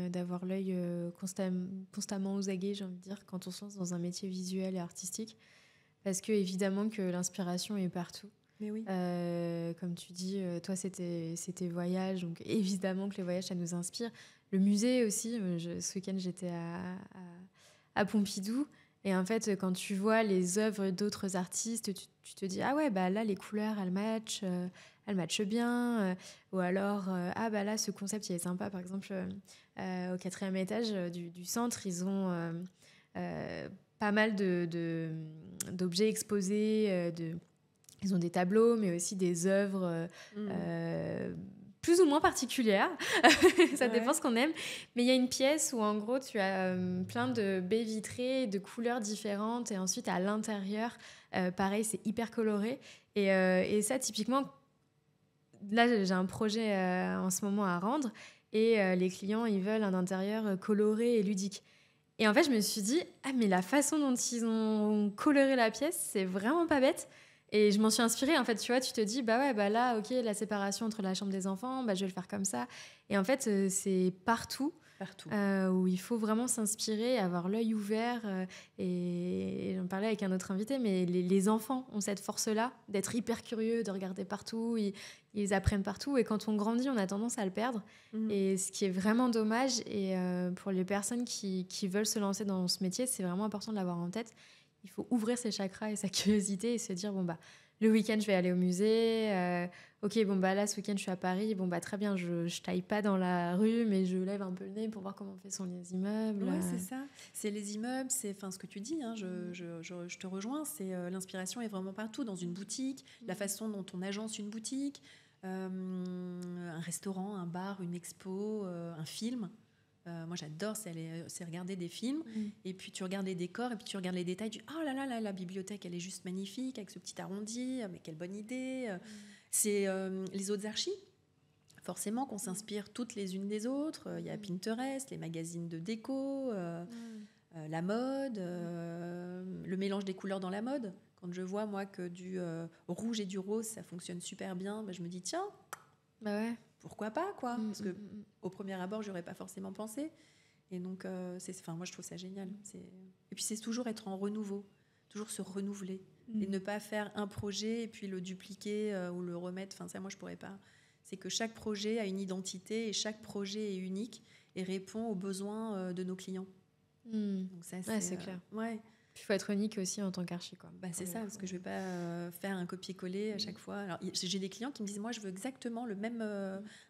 d'avoir l'œil constamment aux aguets, j'ai envie de dire, quand on se lance dans un métier visuel et artistique. Parce que évidemment que l'inspiration est partout. Mais oui. Comme tu dis, toi, c'était voyage. Donc évidemment que les voyages, ça nous inspire. Le musée aussi. Ce week-end, j'étais à Pompidou. Et en fait, quand tu vois les œuvres d'autres artistes, tu te dis, ah ouais, là, les couleurs, elles matchent bien. Ou alors, là, ce concept, il est sympa. Par exemple, au 4e étage du centre, ils ont pas mal d'objets exposés. Ils ont des tableaux, mais aussi des œuvres plus ou moins particulières. Ça dépend ce qu'on aime. Mais il y a une pièce où, en gros, tu as plein de baies vitrées de couleurs différentes. Et ensuite, à l'intérieur, pareil, c'est hyper coloré. Et ça, typiquement, là, j'ai un projet en ce moment à rendre. Et les clients, ils veulent un intérieur coloré et ludique. Et en fait, je me suis dit, mais la façon dont ils ont coloré la pièce, c'est vraiment pas bête. Et je m'en suis inspirée. En fait, tu vois, tu te dis, là, ok, la séparation entre la chambre des enfants, je vais le faire comme ça. Et en fait, c'est partout. Où il faut vraiment s'inspirer, avoir l'œil ouvert. Et j'en parlais avec un autre invité, mais les enfants ont cette force-là d'être hyper curieux, de regarder partout. Ils apprennent partout. Et quand on grandit, on a tendance à le perdre. Et ce qui est vraiment dommage. Et pour les personnes qui veulent se lancer dans ce métier, c'est vraiment important de l'avoir en tête. Il faut ouvrir ses chakras et sa curiosité et se dire, le week-end, je vais aller au musée. Ok, là, ce week-end, je suis à Paris. Très bien, je taille pas dans la rue, mais je lève un peu le nez pour voir comment sont les immeubles. Oui, c'est ça. C'est les immeubles, c'est ce que tu dis, hein, je te rejoins. C'est l'inspiration est vraiment partout, dans une boutique, la façon dont on agence une boutique, un restaurant, un bar, une expo, un film. Moi, j'adore, c'est regarder des films. Et puis, tu regardes les décors, et puis tu regardes les détails. Tu dis, oh là là, la bibliothèque, elle est juste magnifique, avec ce petit arrondi. Mais quelle bonne idée. C'est les autres archis. Forcément qu'on s'inspire toutes les unes des autres. Il y a Pinterest, les magazines de déco, la mode, le mélange des couleurs dans la mode. Quand je vois, moi, que du rouge et du rose, ça fonctionne super bien, je me dis, tiens... pourquoi pas, quoi, parce que au premier abord, j'aurais pas forcément pensé. Et donc, moi, je trouve ça génial. Et puis, c'est toujours être en renouveau, toujours se renouveler et ne pas faire un projet et puis le dupliquer ou le remettre. Ça, moi, je pourrais pas. C'est que chaque projet a une identité et chaque projet est unique et répond aux besoins de nos clients. Donc ça, c'est clair. Ouais. Il faut être unique aussi en tant qu'archi, quoi. C'est ça, parce que je ne vais pas faire un copier-coller à chaque fois. Alors, j'ai des clients qui me disent, moi, je veux exactement le même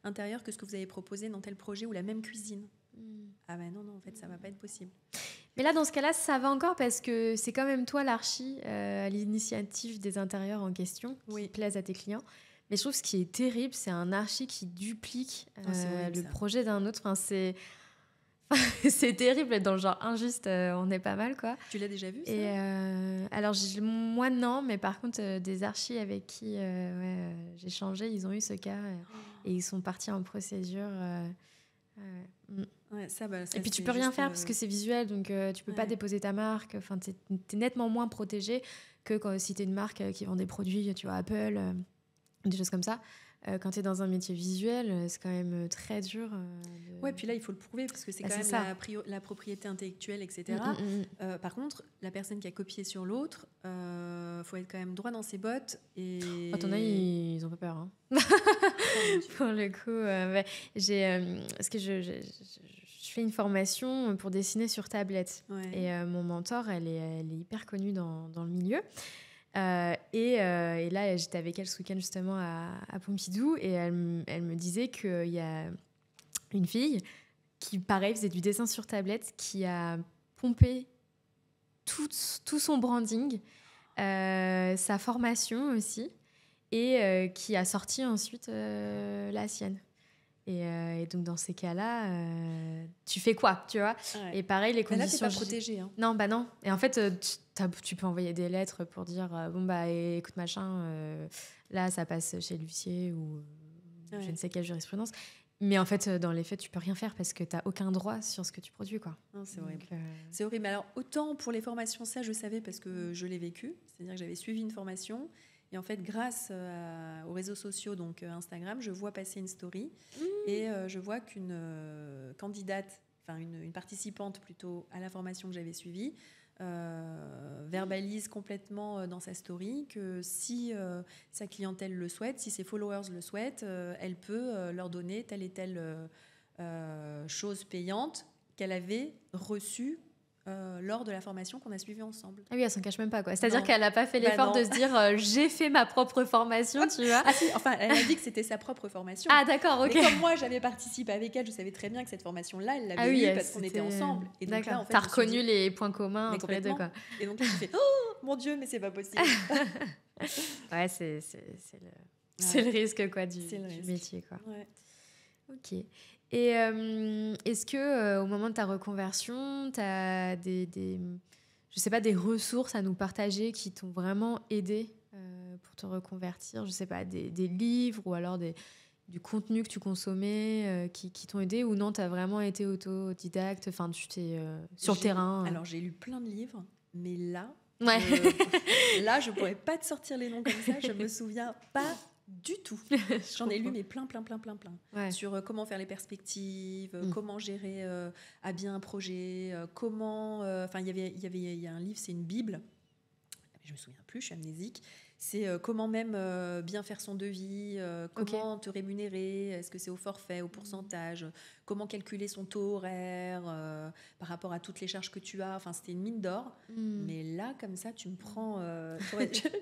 intérieur que ce que vous avez proposé dans tel projet ou la même cuisine. Ah non, en fait, ça ne va pas être possible. Mais là, dans ce cas-là, ça va encore parce que c'est quand même toi l'archi à l'initiative des intérieurs en question qui plaisent à tes clients. Mais je trouve que ce qui est terrible, c'est un archi qui duplique le projet d'un autre. C'est terrible d'être dans le genre injuste, on est pas mal, quoi. Tu l'as déjà vu, ça? Et alors, moi, non, mais par contre, des archis avec qui j'ai changé, ils ont eu ce cas et ils sont partis en procédure. Ça, et puis, tu peux rien faire parce que c'est visuel, donc tu peux pas déposer ta marque. Enfin, t'es nettement moins protégé que si t'es une marque qui vend des produits, tu vois, Apple, des choses comme ça. Quand tu es dans un métier visuel, c'est quand même très dur. Ouais, puis là, il faut le prouver parce que c'est quand même la propriété intellectuelle, etc. Par contre, la personne qui a copié sur l'autre, faut être quand même droit dans ses bottes. Et... T'en as, ils ont pas peur. Hein. Pour le coup, parce que je fais une formation pour dessiner sur tablette. Et mon mentor, elle est hyper connue dans le milieu. Et là, j'étais avec elle ce week-end justement à Pompidou et elle me disait qu'il y a une fille qui, pareil, faisait du dessin sur tablette, qui a pompé tout son branding, sa formation aussi, et qui a sorti ensuite la sienne. Et donc, dans ces cas-là, tu fais quoi, tu vois? Ouais. Et pareil, les Là, t'es conditions... pas protégé. Hein. Non, bah non. Et en fait, tu peux envoyer des lettres pour dire bon, bah écoute, machin, là, ça passe chez l'huissier ou je ne sais quelle jurisprudence. Mais en fait, dans les faits, tu peux rien faire parce que tu n'as aucun droit sur ce que tu produis, quoi. Non, c'est horrible. C'est horrible. Alors, autant pour les formations, ça, je savais parce que je l'ai vécu. C'est-à-dire que j'avais suivi une formation. Et en fait, grâce aux réseaux sociaux, donc Instagram, je vois passer une story et je vois qu'une candidate, enfin une participante plutôt à la formation que j'avais suivie, verbalise complètement dans sa story que si sa clientèle le souhaite, si ses followers le souhaitent, elle peut leur donner telle et telle chose payante qu'elle avait reçue lors de la formation qu'on a suivie ensemble. Ah oui, elle s'en cache même pas, quoi. C'est-à-dire qu'elle n'a pas fait l'effort de se dire j'ai fait ma propre formation, tu vois. Ah si, enfin, elle a dit que c'était sa propre formation. Ah d'accord, ok. Mais comme moi, j'avais participé avec elle, je savais très bien que cette formation-là, elle l'avait eue parce qu'on était ensemble. Et donc là, en fait, t'as reconnu les points communs entre les deux, quoi. Et donc là, je fais oh mon Dieu, mais c'est pas possible. Ouais, c'est le risque, quoi, du métier, quoi. Ouais. Ok. Et est-ce que au moment de ta reconversion, tu as je sais pas, des ressources à nous partager qui t'ont vraiment aidé pour te reconvertir? Je sais pas, des livres ou alors du contenu que tu consommais qui t'ont aidé, ou non, tu as vraiment été autodidacte, enfin tu t'es sur le terrain? Alors j'ai lu plein de livres, mais là, ouais. Là je pourrais pas te sortir les noms comme ça, je me souviens pas du tout. J'en ai lu mais plein. Ouais. Sur comment faire les perspectives, comment gérer à bien un projet, comment... Enfin, il y a un livre, c'est une Bible, je me souviens plus, je suis amnésique. C'est comment même bien faire son devis, comment te rémunérer, est-ce que c'est au forfait, au pourcentage, comment calculer son taux horaire par rapport à toutes les charges que tu as. Enfin, c'était une mine d'or. Mais là, comme ça, tu me prends...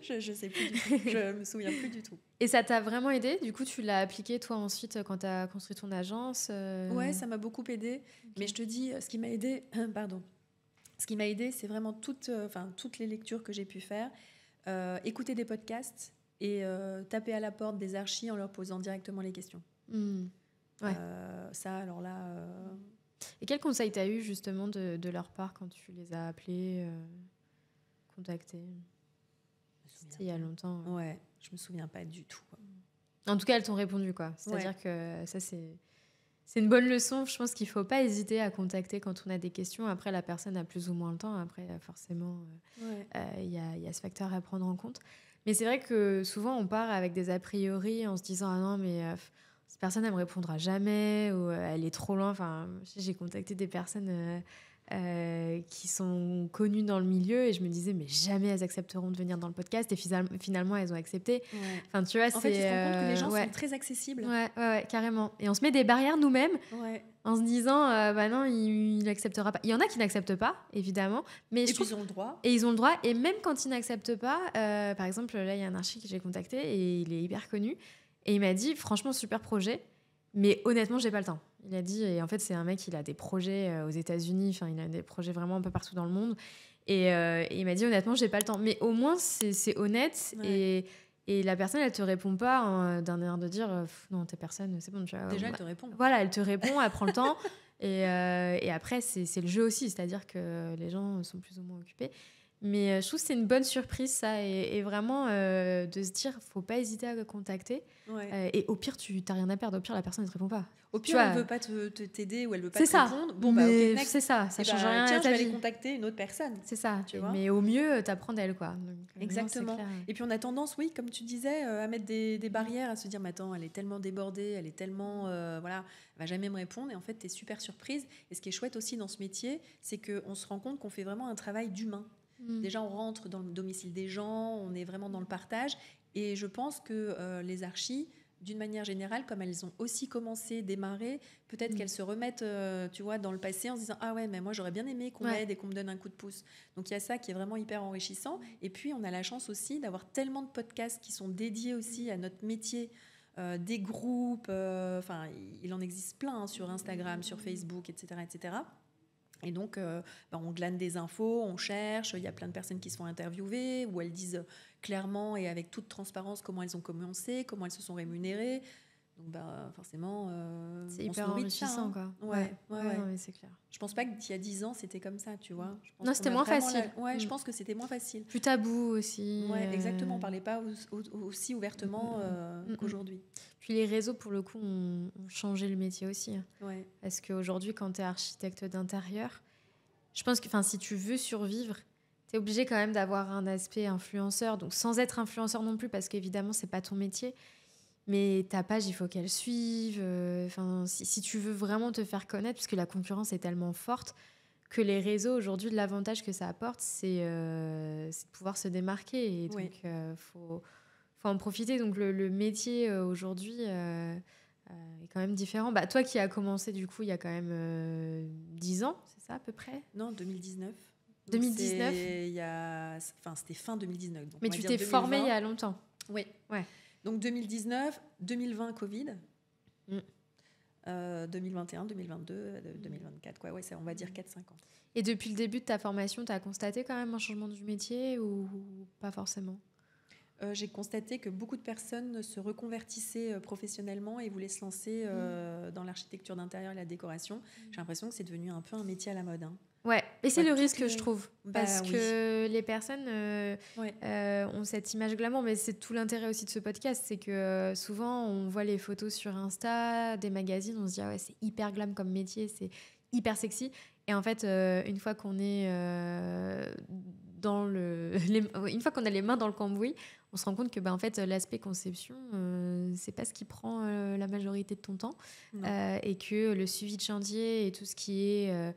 je sais plus du tout, je me souviens plus du tout. Et ça t'a vraiment aidé? Du coup, tu l'as appliqué, toi, ensuite, quand tu as construit ton agence Ouais, ça m'a beaucoup aidé. Mais je te dis, ce qui m'a aidé... Ce qui m'a aidé, c'est vraiment toutes les lectures que j'ai pu faire. Écouter des podcasts et taper à la porte des archis en leur posant directement les questions. Ouais. Ça, alors là... Et quel conseil t'as eu justement de leur part quand tu les as appelés, contactés? C'était il y a longtemps. Ouais, je me souviens pas du tout. En tout cas, elles t'ont répondu, quoi. C'est-à-dire que ça, c'est une bonne leçon. Je pense qu'il faut pas hésiter à contacter quand on a des questions. Après, la personne a plus ou moins le temps. Après, forcément, y a ce facteur à prendre en compte. Mais c'est vrai que souvent, on part avec des a priori en se disant « Ah non, mais cette personne, elle me répondra jamais » ou « Elle est trop loin ». Enfin, j'ai contacté des personnes qui sont connues dans le milieu et je me disais « Mais jamais elles accepteront de venir dans le podcast ». Et finalement, elles ont accepté. Ouais. Enfin, tu vois, en fait, tu te rends compte que les gens sont très accessibles. Ouais, carrément. Et on se met des barrières nous-mêmes en se disant bah non, il n'acceptera pas. Il y en a qui n'acceptent pas, évidemment. Mais puis ils ont le droit. Et ils ont le droit. Et même quand ils n'acceptent pas, par exemple, là, il y a un archi que j'ai contacté et il est hyper connu. Et il m'a dit, franchement, super projet, mais honnêtement, j'ai pas le temps. Il a dit, et en fait, c'est un mec, il a des projets aux États-Unis, enfin, il a des projets vraiment un peu partout dans le monde. Et il m'a dit, honnêtement, j'ai pas le temps. Mais au moins, c'est honnête. Et la personne, elle te répond pas d'un air de dire non, t'es personne, c'est bon. Tu vois, déjà, elle te répond. Voilà, elle te répond, elle prend le temps. Et après, c'est le jeu aussi, c'est-à-dire que les gens sont plus ou moins occupés. Mais je trouve que c'est une bonne surprise, ça. Et vraiment, de se dire, faut pas hésiter à le contacter. Et au pire, tu n'as rien à perdre. Au pire, la personne ne te répond pas. Au pire, elle ne veut pas t'aider ou elle ne veut pas te répondre. Bon, bah, ok, next. C'est ça, ça change rien à ta vie. Je vais aller contacter une autre personne. C'est ça. Tu vois, mais au mieux, t'apprends d'elle, quoi. Donc, exactement. Et puis, on a tendance, oui, comme tu disais, à mettre des barrières, à se dire, mais attends, elle est tellement débordée, elle est tellement... voilà, elle va jamais me répondre. Et en fait, tu es super surprise. Et ce qui est chouette aussi dans ce métier, c'est qu'on se rend compte qu'on fait vraiment un travail d'humain. Déjà, on rentre dans le domicile des gens, on est vraiment dans le partage. Et je pense que les archis, d'une manière générale, comme elles ont aussi commencé, démarré, peut-être qu'elles se remettent tu vois, dans le passé en se disant « Ah ouais, mais moi, j'aurais bien aimé qu'on m'aide et qu'on me donne un coup de pouce. » Donc, il y a ça qui est vraiment hyper enrichissant. Et puis, on a la chance aussi d'avoir tellement de podcasts qui sont dédiés aussi à notre métier, des groupes, il en existe plein sur Instagram, sur Facebook, etc., etc. Et donc, on glane des infos, on cherche, il y a plein de personnes qui se font interviewer, où elles disent clairement et avec toute transparence comment elles ont commencé, comment elles se sont rémunérées. Donc, forcément, c'est hyper enrichissant, quoi. Ouais. Non, mais c'est clair. Je pense pas qu'il y a 10 ans, c'était comme ça, tu vois. Non, c'était moins facile. Je pense que c'était moins facile. Plus tabou aussi. Ouais, exactement. On parlait pas aussi ouvertement qu'aujourd'hui. Puis les réseaux, pour le coup, ont changé le métier aussi. Ouais. Parce qu'aujourd'hui, quand tu es architecte d'intérieur, je pense que si tu veux survivre, tu es obligé quand même d'avoir un aspect influenceur. Donc sans être influenceur non plus, parce qu'évidemment, c'est pas ton métier. Mais ta page, il faut qu'elle suive. Si tu veux vraiment te faire connaître, parce que la concurrence est tellement forte, que les réseaux, aujourd'hui, l'avantage que ça apporte, c'est de pouvoir se démarquer. Et donc, faut en profiter. Donc, le métier, aujourd'hui, est quand même différent. Toi qui as commencé, du coup, il y a quand même 10 ans, c'est ça, à peu près ? Non, 2019. 2019 ? C'était fin 2019. Donc mais tu t'es formée il y a longtemps. Oui. Ouais. Donc 2019, 2020 Covid, 2021, 2022, 2024, quoi. Ouais, ça, on va dire 4-5 ans. Et depuis le début de ta formation, tu as constaté quand même un changement du métier ou pas forcément ? J'ai constaté que beaucoup de personnes se reconvertissaient professionnellement et voulaient se lancer dans l'architecture d'intérieur et la décoration. J'ai l'impression que c'est devenu un peu un métier à la mode. Ouais, et c'est le risque que je trouve. Parce que les personnes Ouais. ont cette image glamour, mais c'est tout l'intérêt aussi de ce podcast, c'est que souvent on voit les photos sur Insta, des magazines, on se dit ah ouais, c'est hyper glam comme métier, c'est hyper sexy. Et en fait, une fois qu'on est une fois qu'on a les mains dans le cambouis, on se rend compte que en fait, l'aspect conception, c'est pas ce qui prend la majorité de ton temps. Et que le suivi de chantier et tout ce qui est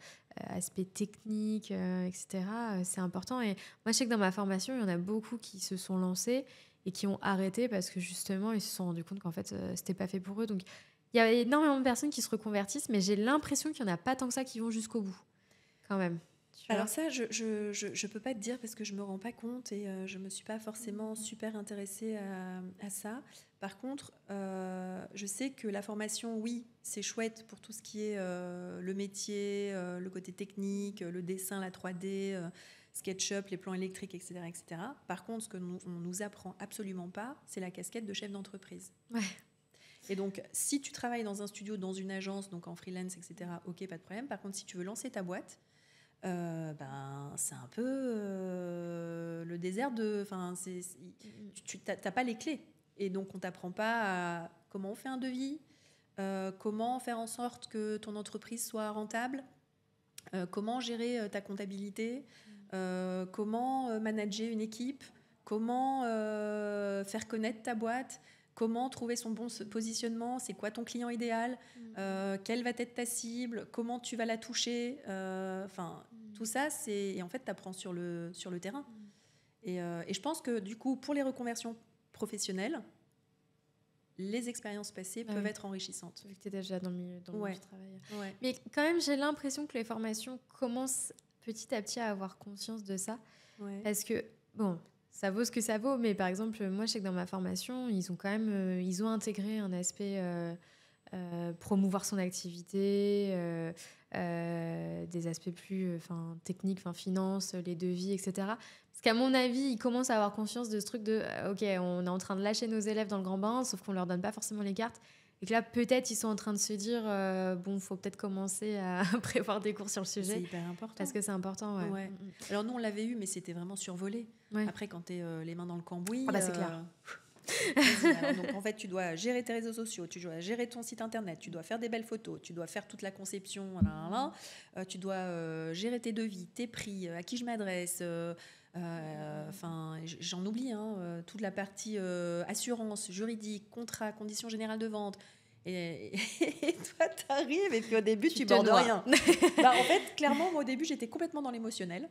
aspect technique, etc., c'est important. Et moi, je sais que dans ma formation, il y en a beaucoup qui se sont lancés et qui ont arrêté parce que justement, ils se sont rendus compte qu'en fait, c'était pas fait pour eux. Donc, il y a énormément de personnes qui se reconvertissent, mais j'ai l'impression qu'il n'y en a pas tant que ça qui vont jusqu'au bout, quand même. Alors ça, je peux pas te dire parce que je me rends pas compte et je me suis pas forcément super intéressée à ça. Par contre, je sais que la formation, oui, c'est chouette pour tout ce qui est le métier, le côté technique, le dessin, la 3D, SketchUp, les plans électriques, etc., etc. Par contre, ce que on nous apprend absolument pas, c'est la casquette de chef d'entreprise. Ouais. Et donc, si tu travailles dans un studio, dans une agence, donc en freelance, etc., ok, pas de problème. Par contre, si tu veux lancer ta boîte, c'est un peu le désert tu n'as pas les clés et donc on t'apprend pas à comment on fait un devis, comment faire en sorte que ton entreprise soit rentable, comment gérer ta comptabilité, comment manager une équipe, comment faire connaître ta boîte, comment trouver son bon positionnement, c'est quoi ton client idéal, quelle va être ta cible, comment tu vas la toucher, tout ça, et en fait, tu apprends sur le terrain. Et je pense que du coup, pour les reconversions professionnelles, les expériences passées peuvent être enrichissantes. Vu que tu es déjà dans le milieu du travail. Ouais. Mais quand même, j'ai l'impression que les formations commencent petit à petit à avoir conscience de ça. Ouais. Parce que, bon, ça vaut ce que ça vaut, mais par exemple, moi, je sais que dans ma formation, ils ont quand même ils ont intégré un aspect promouvoir son activité, des aspects plus techniques, finance, les devis, etc. Parce qu'à mon avis, ils commencent à avoir conscience de ce truc de ok, on est en train de lâcher nos élèves dans le grand bain, sauf qu'on leur donne pas forcément les cartes. Et que là, peut-être, ils sont en train de se dire faut peut-être commencer à prévoir des cours sur le sujet. C'est hyper important. Parce que c'est important, ouais. Alors, nous, on l'avait eu, mais c'était vraiment survolé. Ouais. Après, quand tu es les mains dans le cambouis... c'est clair. Donc, en fait, tu dois gérer tes réseaux sociaux, tu dois gérer ton site internet, tu dois faire des belles photos, tu dois faire toute la conception, tu dois gérer tes devis, tes prix, à qui je m'adresse... j'en oublie, toute la partie assurance, juridique, contrat, conditions générales de vente. Et toi, t'arrives et puis au début, tu bordes rien. En fait, clairement, moi, au début, j'étais complètement dans l'émotionnel.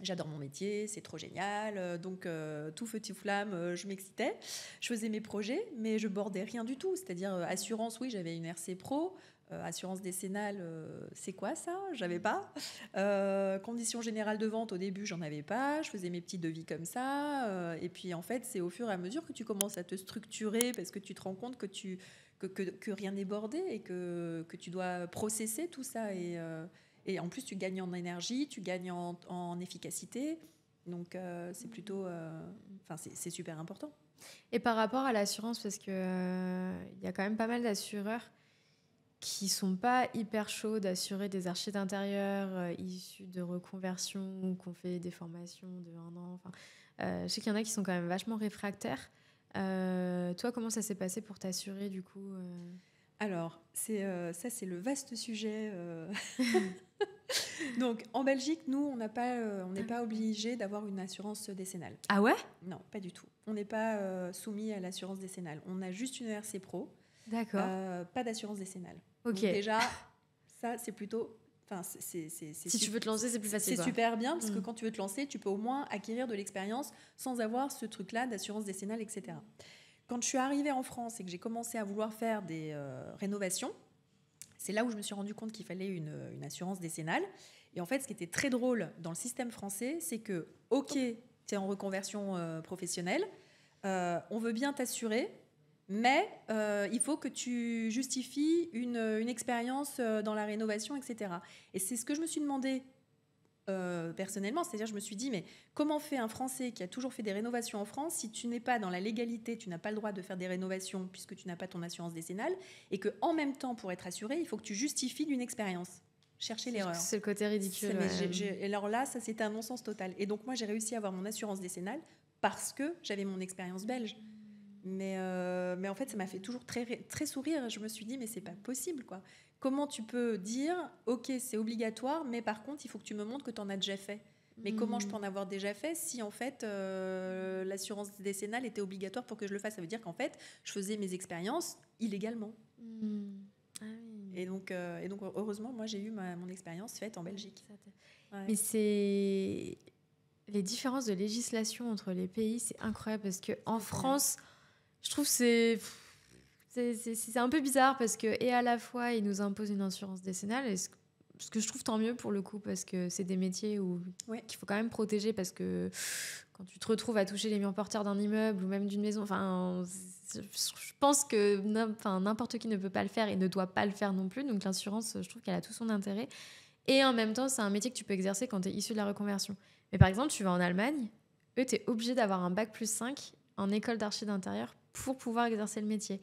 J'adore mon métier, c'est trop génial. Donc, tout feu, tout flamme, je m'excitais. Je faisais mes projets, mais je bordais rien du tout. C'est-à-dire, assurance, oui, j'avais une RC Pro. Assurance décennale, c'est quoi ça ? J'avais pas. Conditions générales de vente, au début, j'en avais pas. Je faisais mes petits devis comme ça. Et puis, en fait, c'est au fur et à mesure que tu commences à te structurer parce que tu te rends compte que rien n'est bordé et que tu dois processer tout ça. Et en plus, tu gagnes en énergie, tu gagnes en efficacité. Donc, c'est plutôt... c'est super important. Et par rapport à l'assurance, parce que y a quand même pas mal d'assureurs qui sont pas hyper chauds d'assurer des archis d'intérieur issus de reconversion ou qui ont fait des formations de 1 an. Enfin, je sais qu'il y en a qui sont quand même vachement réfractaires. Toi, comment ça s'est passé pour t'assurer du coup Alors, ça, c'est le vaste sujet. Donc, en Belgique, nous, on n'est pas obligé d'avoir une assurance décennale. Ah ouais? Non, pas du tout. On n'est pas soumis à l'assurance décennale. On a juste une ERC Pro, D'accord. pas d'assurance décennale. Ok. Donc déjà, ça, c'est plutôt... Si tu veux te lancer, c'est plus facile. C'est super bien, parce que quand tu veux te lancer, tu peux au moins acquérir de l'expérience sans avoir ce truc-là d'assurance décennale, etc. Quand je suis arrivée en France et que j'ai commencé à vouloir faire des rénovations, c'est là où je me suis rendu compte qu'il fallait une assurance décennale. Et en fait, ce qui était très drôle dans le système français, c'est que, ok, tu es en reconversion professionnelle, on veut bien t'assurer, mais il faut que tu justifies une expérience dans la rénovation, etc. Et c'est ce que je me suis demandé personnellement, c'est-à-dire je me suis dit, mais comment fait un Français qui a toujours fait des rénovations en France si tu n'es pas dans la légalité, tu n'as pas le droit de faire des rénovations puisque tu n'as pas ton assurance décennale, et qu'en même temps, pour être assuré, il faut que tu justifies d'une expérience. Chercher l'erreur. C'est le côté ridicule. Et alors là, ça c'était un non-sens total. Et donc moi, j'ai réussi à avoir mon assurance décennale parce que j'avais mon expérience belge. Mais en fait, ça m'a fait toujours très, très sourire. Je me suis dit, mais c'est pas possible, quoi. Comment tu peux dire, ok, c'est obligatoire, mais par contre, il faut que tu me montres que tu en as déjà fait. Mais comment je peux en avoir déjà fait si, en fait, l'assurance décennale était obligatoire pour que je le fasse? Ça veut dire qu'en fait, je faisais mes expériences illégalement. Ah oui. Et donc, heureusement, moi, j'ai eu mon expérience faite en Belgique. Ouais. Mais c'est... Les différences de législation entre les pays, c'est incroyable parce qu'en France, je trouve que c'est un peu bizarre parce que, et à la fois, ils nous imposent une assurance décennale, et ce que je trouve tant mieux pour le coup, parce que c'est des métiers qu'il faut quand même protéger, parce que quand tu te retrouves à toucher les murs porteurs d'un immeuble ou même d'une maison, je pense que n'importe qui ne peut pas le faire et ne doit pas le faire non plus. Donc l'assurance, je trouve qu'elle a tout son intérêt. Et en même temps, c'est un métier que tu peux exercer quand tu es issu de la reconversion. Mais par exemple, tu vas en Allemagne, eux, tu es obligé d'avoir un bac+5 en école d'archi d'intérieur pour pouvoir exercer le métier.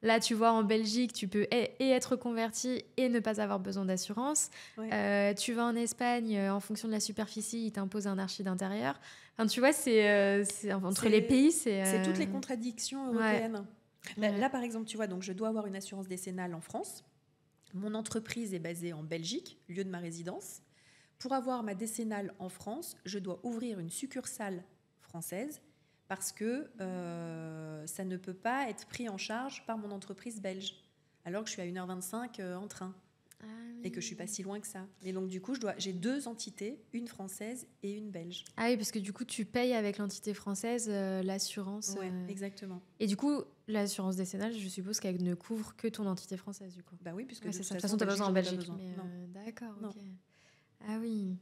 Là, tu vois, en Belgique, tu peux être converti et ne pas avoir besoin d'assurance. Ouais. Tu vas en Espagne, en fonction de la superficie, ils t'imposent un archi d'intérieur. Enfin, tu vois, entre les pays, c'est toutes les contradictions européennes. Ouais. Là, par exemple, tu vois, donc je dois avoir une assurance décennale en France. Mon entreprise est basée en Belgique, lieu de ma résidence. Pour avoir ma décennale en France, je dois ouvrir une succursale française parce que ça ne peut pas être pris en charge par mon entreprise belge, alors que je suis à 1h25 en train. Ah oui. Et que je ne suis pas si loin que ça. Et donc, du coup, j'ai 2 entités, une française et une belge. Ah oui, parce que du coup, tu payes avec l'entité française l'assurance. Oui, exactement. Et du coup, l'assurance décennale, je suppose qu'elle ne couvre que ton entité française, du coup. Bah oui, puisque de toute façon, tu as besoin en Belgique. D'accord, ok. Ah oui.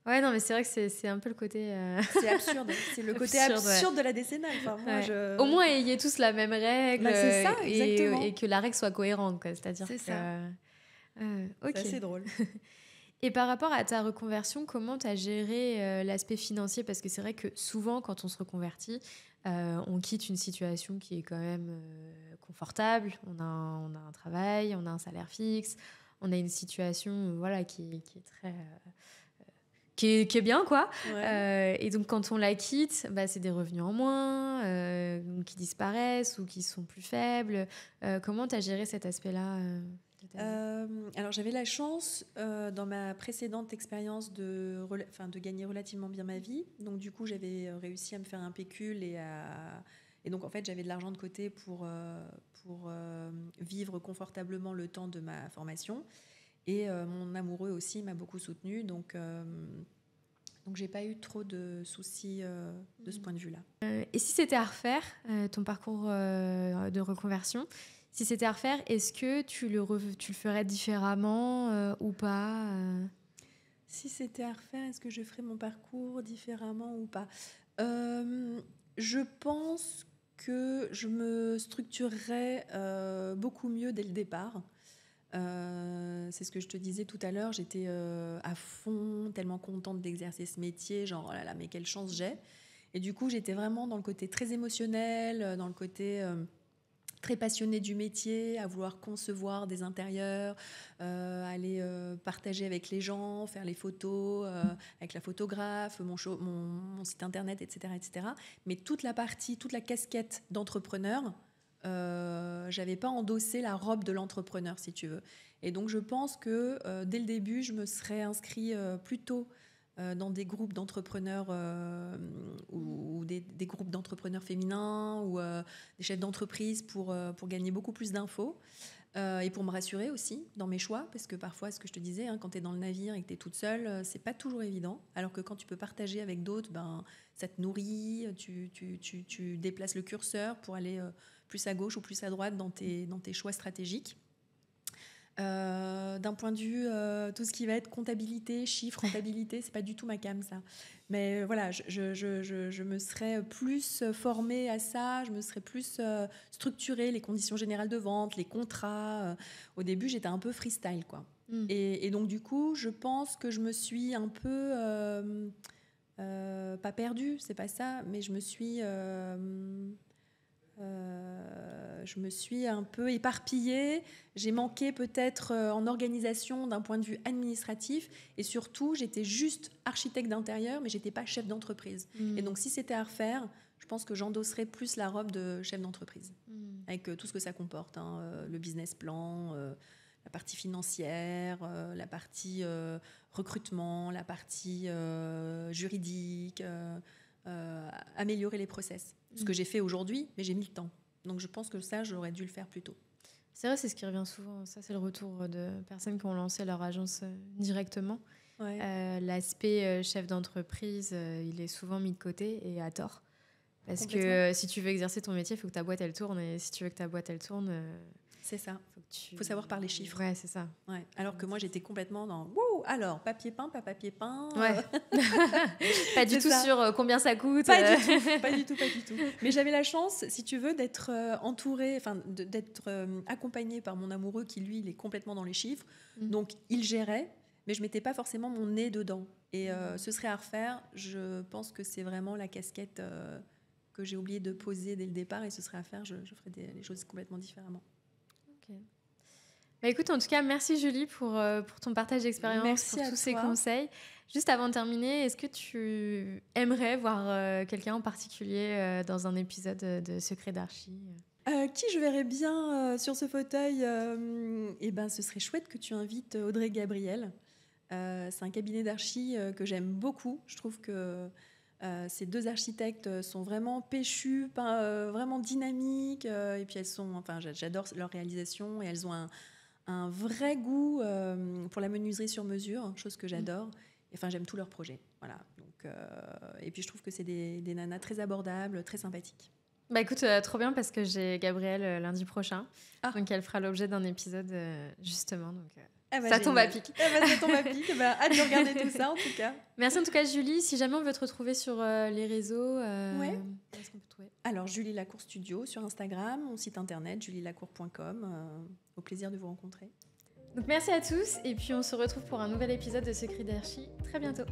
Ouais, non, mais c'est vrai que c'est un peu le côté... C'est absurde. C'est le côté absurde de la décennale. Enfin, moi, Au moins, ayez tous la même règle. Bah, c'est ça, exactement. Et que la règle soit cohérente, quoi. C'est-à-dire c'est que... ça. Okay. C'est assez drôle. Et par rapport à ta reconversion, comment tu as géré l'aspect financier? Parce que c'est vrai que souvent, quand on se reconvertit, on quitte une situation qui est quand même confortable. On a un travail, on a un salaire fixe, on a une situation qui est très... qui est bien, quoi. Ouais. Et donc, quand on la quitte, c'est des revenus en moins, qui disparaissent ou qui sont plus faibles. Comment tu as géré cet aspect-là alors, j'avais la chance, dans ma précédente expérience, de gagner relativement bien ma vie. Donc, du coup, j'avais réussi à me faire un pécule et donc, en fait, j'avais de l'argent de côté pour vivre confortablement le temps de ma formation. Et mon amoureux aussi m'a beaucoup soutenue. Donc, j'ai pas eu trop de soucis de ce point de vue-là. Et si c'était à refaire, ton parcours de reconversion, si c'était à refaire, est-ce que tu le ferais différemment ou pas Si c'était à refaire, est-ce que je ferais mon parcours différemment ou pas? Je pense que je me structurerais beaucoup mieux dès le départ. C'est ce que je te disais tout à l'heure, j'étais à fond, tellement contente d'exercer ce métier, genre oh là là, mais quelle chance j'ai. Et du coup, j'étais vraiment dans le côté très émotionnel, dans le côté très passionné du métier, à vouloir concevoir des intérieurs, aller partager avec les gens, faire les photos avec la photographe, mon site internet, etc., etc. Mais toute la casquette d'entrepreneur, j'avais pas endossé la robe de l'entrepreneur, si tu veux. Et donc, je pense que dès le début, je me serais inscrite plutôt dans des groupes d'entrepreneurs ou des groupes d'entrepreneurs féminins ou des chefs d'entreprise pour gagner beaucoup plus d'infos et pour me rassurer aussi dans mes choix, parce que parfois, ce que je te disais, quand tu es dans le navire et que tu es toute seule, c'est pas toujours évident, alors que quand tu peux partager avec d'autres, ça te nourrit, tu déplaces le curseur pour aller plus à gauche ou plus à droite dans tes choix stratégiques. D'un point de vue tout ce qui va être comptabilité, chiffres, rentabilité, c'est pas du tout ma came, ça. Mais voilà, je me serais plus formée à ça, je me serais plus structurée les conditions générales de vente, les contrats. Au début, j'étais un peu freestyle, quoi. Et donc, du coup, je pense que je me suis un peu pas perdue, c'est pas ça, mais je me suis un peu éparpillée. J'ai manqué peut-être en organisation d'un point de vue administratif. Et surtout, j'étais juste architecte d'intérieur, mais je n'étais pas chef d'entreprise. Et donc, si c'était à refaire, je pense que j'endosserais plus la robe de chef d'entreprise, avec tout ce que ça comporte, le business plan, la partie financière, la partie recrutement, la partie juridique, améliorer les process. Ce que j'ai fait aujourd'hui, mais j'ai mis le temps. Donc je pense que ça, j'aurais dû le faire plus tôt. C'est vrai, c'est ce qui revient souvent. Ça, c'est le retour de personnes qui ont lancé leur agence directement. Ouais. L'aspect chef d'entreprise, il est souvent mis de côté et à tort. Parce que si tu veux exercer ton métier, il faut que ta boîte, elle tourne. Et si tu veux que ta boîte, elle tourne... c'est ça. Il faut savoir parler chiffres. Ouais, c'est ça. Ouais. Alors que moi, j'étais complètement dans... Wouh, alors, papier peint, pas papier peint. Ouais. Pas du tout sur combien ça coûte. Pas du tout. Mais j'avais la chance, si tu veux, d'être entourée, d'être accompagnée par mon amoureux qui, lui, il est complètement dans les chiffres. Donc, il gérait, mais je ne mettais pas forcément mon nez dedans. Et ce serait à refaire. Je pense que c'est vraiment la casquette que j'ai oublié de poser dès le départ. Et ce serait à faire, je ferais les choses complètement différemment. Ok. Bah écoute, en tout cas, merci Julie pour ton partage d'expérience, pour tous ces conseils. Juste avant de terminer, est-ce que tu aimerais voir quelqu'un en particulier dans un épisode de Secrets d'Archi ? Qui je verrais bien sur ce fauteuil ce serait chouette que tu invites Audrey Gabriel. C'est un cabinet d'archi que j'aime beaucoup. Je trouve que ces deux architectes sont vraiment péchus, vraiment dynamiques. Et puis j'adore leur réalisation et elles ont un vrai goût pour la menuiserie sur mesure, chose que j'adore. J'aime tous leurs projets. Voilà. Donc, et puis je trouve que c'est des nanas très abordables, très sympathiques. Bah écoute, trop bien parce que j'ai Gabrielle lundi prochain. Donc elle fera l'objet d'un épisode justement. Donc ça tombe à pic. Ça tombe à pic. Hâte de regarder tout ça en tout cas. Merci en tout cas Julie. Si jamais on veut te retrouver sur les réseaux, où est-ce qu'on peut te trouver ? Alors Julie Lacour Studio sur Instagram, mon site internet julielacour.com. Au plaisir de vous rencontrer. Donc merci à tous et puis on se retrouve pour un nouvel épisode de Secrets d'Archi très bientôt.